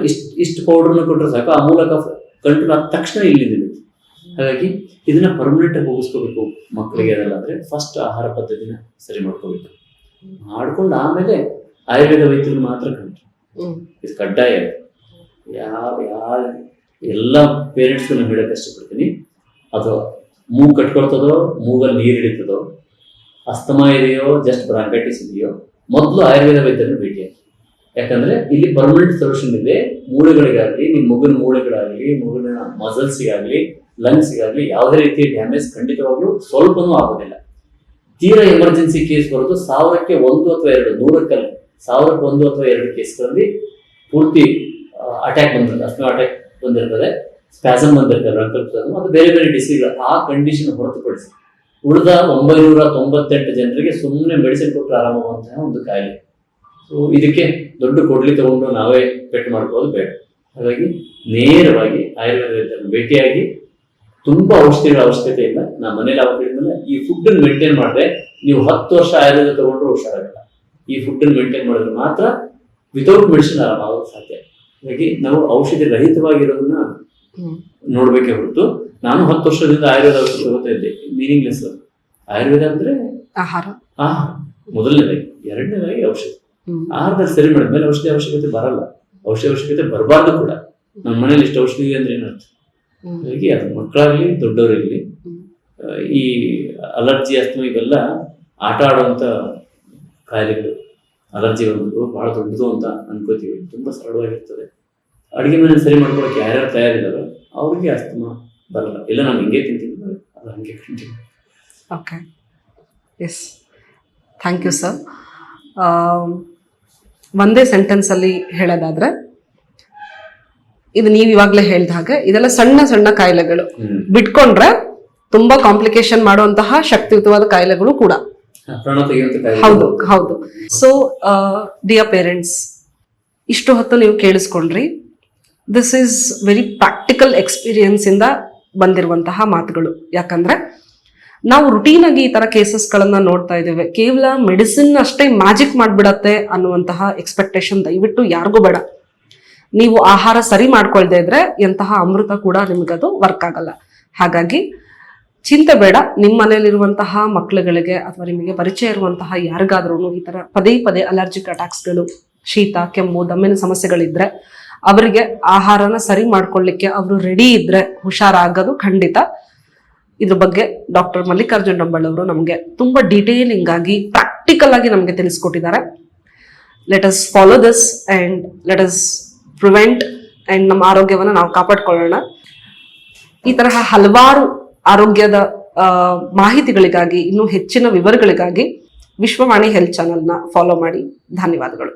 ಇಷ್ಟು ಪೌಡರ್ನ ಕೊಟ್ಟರೆ ಸಾಕು, ಆ ಮೂಲ ಕಫ ಕಂಟ್ರೋಲ್ ಆದ ತಕ್ಷಣ ಇಲ್ಲಿ ನಿಲ್ಲುತ್ತೆ. ಹಾಗಾಗಿ ಇದನ್ನ ಪರ್ಮನೆಂಟ್ ಆಗಿ ಹೋಗಿಸ್ಕೋಬೇಕು ಮಕ್ಕಳಿಗೆ. ಅದಲ್ಲ ಅಂದ್ರೆ ಫಸ್ಟ್ ಆಹಾರ ಪದ್ಧತಿನ ಸರಿ ಮಾಡ್ಕೋಬೇಕು, ಮಾಡ್ಕೊಂಡು ಆಮೇಲೆ ಆಯುರ್ವೇದ ವೈದ್ಯರು ಮಾತ್ರ ಕಂಡ್ರು. ಇದು ಕಡ್ಡಾಯ. ಯಾವ ಎಲ್ಲ ಪೇರೆಂಟ್ಸ್ಗೂ ನಾನು ಹೇಳಕ್ ಇಷ್ಟಪಡ್ತೀನಿ, ಅದು ಮೂಗು ಕಟ್ಕೊಳ್ತದೋ, ಮೂಗಲ್ಲಿ ನೀರು ಹಿಡಿತದೋ, ಅಸ್ತಮಾ ಇದೆಯೋ, ಜಸ್ಟ್ ಬ್ರಾಂಕೈಟಿಸ್ ಇದೆಯೋ, ಮೊದಲು ಆಯುರ್ವೇದ ವೈದ್ಯರನ್ನು ಭೇಟಿಯಾಗಿ. ಯಾಕಂದ್ರೆ ಇಲ್ಲಿ ಪರ್ಮನೆಂಟ್ ಸೊಲ್ಯೂಷನ್ ಇದೆ. ಮೂಳೆಗಳಿಗಾಗ್ಲಿ, ನಿಮ್ಮ ಮಗುವಿನ ಮೂಳೆಗಳಾಗ್ಲಿ, ಮಗುವಿನ ಮಸಲ್ಸ್ಗಾಗ್ಲಿ, ಲಂಗ್ಸ್ಗಾಗ್ಲಿ ಯಾವುದೇ ರೀತಿಯ ಡ್ಯಾಮೇಜ್ ಖಂಡಿತವಾಗ್ಲೂ ಸ್ವಲ್ಪನೂ ಆಗೋದಿಲ್ಲ. ತೀರಾ ಎಮರ್ಜೆನ್ಸಿ ಕೇಸ್ ಬರೋದು 1000ಕ್ಕೆ 1 ಅಥವಾ 2, 100ಕ್ಕಲ್ಲ 1000ಕ್ಕೆ 1 ಅಥವಾ 2 ಕೇಸ್ಗಳಲ್ಲಿ ಪೂರ್ತಿ ಅಟ್ಯಾಕ್ ಬಂದಿರ್ತದೆ, ಅಸ್ಮಾ ಅಟ್ಯಾಕ್ ಬಂದಿರ್ತದೆ, ಸ್ಪ್ಯಾಸಮ್ ಬಂದಿರ್ತದೆ, ಅದು ಬೇರೆ ಬೇರೆ ಡಿಸೀಸ್. ಆ ಕಂಡೀಷನ್ ಹೊರತುಪಡಿಸಿ ಉಳಿದ 998 ಜನರಿಗೆ ಸುಮ್ಮನೆ ಮೆಡಿಸಿನ್ ಕೊಟ್ಟರೆ ಆರಾಮಾಗುವಂತಹ ಒಂದು ಕಾಯಿಲೆ. ಸೊ ಇದಕ್ಕೆ ದುಡ್ಡು ಕೊಡ್ಲಿ ತಗೊಂಡು ನಾವೇ ಪೆಟ್ಟು ಮಾಡ್ಕೋದು ಬೇಡ. ಹಾಗಾಗಿ ನೇರವಾಗಿ ಆಯುರ್ವೇದ ಭೇಟಿಯಾಗಿ ತುಂಬಾ ಔಷಧಿಗಳ ಅವಶ್ಯಕತೆ ಇಲ್ಲ. ನಾ ಮನೇಲಿ ಹೇಳಿದ್ಮೇಲೆ ಈ ಫುಡ್ ಮೇಂಟೈನ್ ಮಾಡಿದ್ರೆ ನೀವು 10 ವರ್ಷ ಆಯುರ್ವೇದ ತಗೊಂಡ್ರು ಹುಷಾರಾಗಲ್ಲ. ಈ ಫುಡ್ ಮೇಂಟೈನ್ ಮಾಡಿದ್ರೆ ಮಾತ್ರ ವಿತೌಟ್ ಮೆಡಿಸಿನ್ ಆರಾಮಾಗೋದು ಸಾಧ್ಯ. ಹಾಗಾಗಿ ನಾವು ಔಷಧಿ ರಹಿತವಾಗಿರೋದನ್ನ ನೋಡ್ಬೇಕೇ ಹೊರತು, ನಾನು 10 ವರ್ಷದಿಂದ ಆಯುರ್ವೇದ ಔಷಧಿ ತಗೋತಾ ಇದ್ದೆ, ಮೀನಿಂಗ್ಲೆಸ್. ಆಯುರ್ವೇದ ಅಂದ್ರೆ ಆಹಾರ, ಮೊದಲನೇದಾಗಿ. ಎರಡನೇದಾಗಿ ಔಷಧಿ. ಆಹಾರದಲ್ಲಿ ಸರಿ ಮಾಡಿದ್ಮೇಲೆ ಔಷಧಿ ಅವಶ್ಯಕತೆ ಬರಲ್ಲ, ಔಷಧಿ ಅವಶ್ಯಕತೆ ಬರಬಾರ್ದು ಕೂಡ. ನಮ್ಮ ಮನೇಲಿ ಇಷ್ಟು ಔಷಧಿ ಇದೆ ಅಂದ್ರೆ ಏನರ್ಥ? ಹಾಗಾಗಿ ಅದು ಮಕ್ಕಳಾಗ್ಲಿ ದೊಡ್ಡವರಿರ್ಲಿ, ಈ ಅಲರ್ಜಿ, ಅಸ್ತಮ ಇವೆಲ್ಲ ಆಟ ಆಡುವಂತ ಕಾಯಿಲೆಗಳು. ಅಲರ್ಜಿ ಒಂದು ಬಹಳ ದೊಡ್ಡದು ಅಂತ ಅನ್ಕೋತೀವಿ, ತುಂಬಾ ಸರಳವಾಗಿರ್ತದೆ. ಅಡಿಗೆ ಮನೆ ಸರಿ ಮಾಡ್ಕೊಳಕ್ಕೆ ಯಾರ್ಯಾರು ತಯಾರಿದಾರೋ ಅವ್ರಿಗೆ ಅಸ್ತಮ ಬರಲ್ಲ. ಇಲ್ಲ ನಾವು ಹಿಂಗೆ ತಿಂತೀವಿ, ಅದು ಹಂಗೆ continue. Okay, yes, thank you sir. ಒಂದೇ ಸೆಂಟೆನ್ಸ್ ಅಲ್ಲಿ ಹೇಳೋದಾದ್ರೆ, ಇದು ನೀವು ಇವಾಗಲೇ ಹೇಳ್ದ ಹಾಗೆ ಇದೆಲ್ಲ ಸಣ್ಣ ಸಣ್ಣ ಕಾಯಿಲೆಗಳು. ಬಿಟ್ಕೊಂಡ್ರೆ ತುಂಬಾ ಕಾಂಪ್ಲಿಕೇಶನ್ ಮಾಡುವಂತಹ ಶಕ್ತಿಯುತವಾದ ಕಾಯಿಲೆಗಳು ಕೂಡ. ಹೌದು ಹೌದು. ಸೊ ಡಿಯರ್ ಪೇರೆಂಟ್ಸ್, ಇಷ್ಟು ಹೊತ್ತು ನೀವು ಕೇಳಿಸ್ಕೊಂಡ್ರಿ. This is very practical experience ಇಂದ ಬಂದಿರುವಂತಹ ಮಾತುಗಳು. ಯಾಕಂದ್ರೆ ನಾವು ರುಟೀನ್ ಆಗಿ ಈ ತರ ಕೇಸಸ್ಗಳನ್ನ ನೋಡ್ತಾ ಇದ್ದೇವೆ. ಕೇವಲ ಮೆಡಿಸಿನ್ ಅಷ್ಟೇ ಮ್ಯಾಜಿಕ್ ಮಾಡ್ಬಿಡತ್ತೆ ಅನ್ನುವಂತಹ ಎಕ್ಸ್ಪೆಕ್ಟೇಷನ್ ದಯವಿಟ್ಟು ಯಾರಿಗೂ ಬೇಡ. ನೀವು ಆಹಾರ ಸರಿ ಮಾಡ್ಕೊಳ್ದೇ ಇದ್ರೆ ಎಂತಹ ಅಮೃತ ಕೂಡ ನಿಮಗದು ವರ್ಕ್ ಆಗಲ್ಲ. ಹಾಗಾಗಿ ಚಿಂತೆ ಬೇಡ. ನಿಮ್ಮ ಮನೆಯಲ್ಲಿರುವಂತಹ ಮಕ್ಕಳುಗಳಿಗೆ ಅಥವಾ ನಿಮಗೆ ಪರಿಚಯ ಇರುವಂತಹ ಯಾರಿಗಾದ್ರೂ ಈ ತರ ಪದೇ ಪದೇ ಅಲರ್ಜಿಕ್ ಅಟ್ಯಾಕ್ಸ್ಗಳು, ಶೀತ, ಕೆಮ್ಮು, ದಮ್ಮಿನ ಸಮಸ್ಯೆಗಳಿದ್ರೆ ಅವರಿಗೆ ಆಹಾರನ ಸರಿ ಮಾಡ್ಕೊಳ್ಳಿಕ್ಕೆ ಅವರು ರೆಡಿ ಇದ್ರೆ ಹುಷಾರಾಗೋದು ಖಂಡಿತ. ಇದ್ರ ಬಗ್ಗೆ ಡಾಕ್ಟರ್ ಮಲ್ಲಿಕಾರ್ಜುನ್ ಡಂಬಳ್ ಅವರು ನಮಗೆ ತುಂಬಾ ಡೀಟೇಲಿಂಗ್ ಆಗಿ ಪ್ರಾಕ್ಟಿಕಲ್ ಆಗಿ ನಮಗೆ ತಿಳಿಸ್ಕೊಟ್ಟಿದ್ದಾರೆ. Let us follow this and let us prevent and ನಮ್ಮ ಆರೋಗ್ಯವನ್ನು ನಾವು ಕಾಪಾಡ್ಕೊಳ್ಳೋಣ. ಈ ತರಹ ಹಲವಾರು ಆರೋಗ್ಯದ ಮಾಹಿತಿಗಳಿಗಾಗಿ, ಇನ್ನೂ ಹೆಚ್ಚಿನ ವಿವರಗಳಿಗಾಗಿ ವಿಶ್ವವಾಣಿ ಹೆಲ್ತ್ ಚಾನೆಲ್ನ ಫಾಲೋ ಮಾಡಿ. ಧನ್ಯವಾದಗಳು.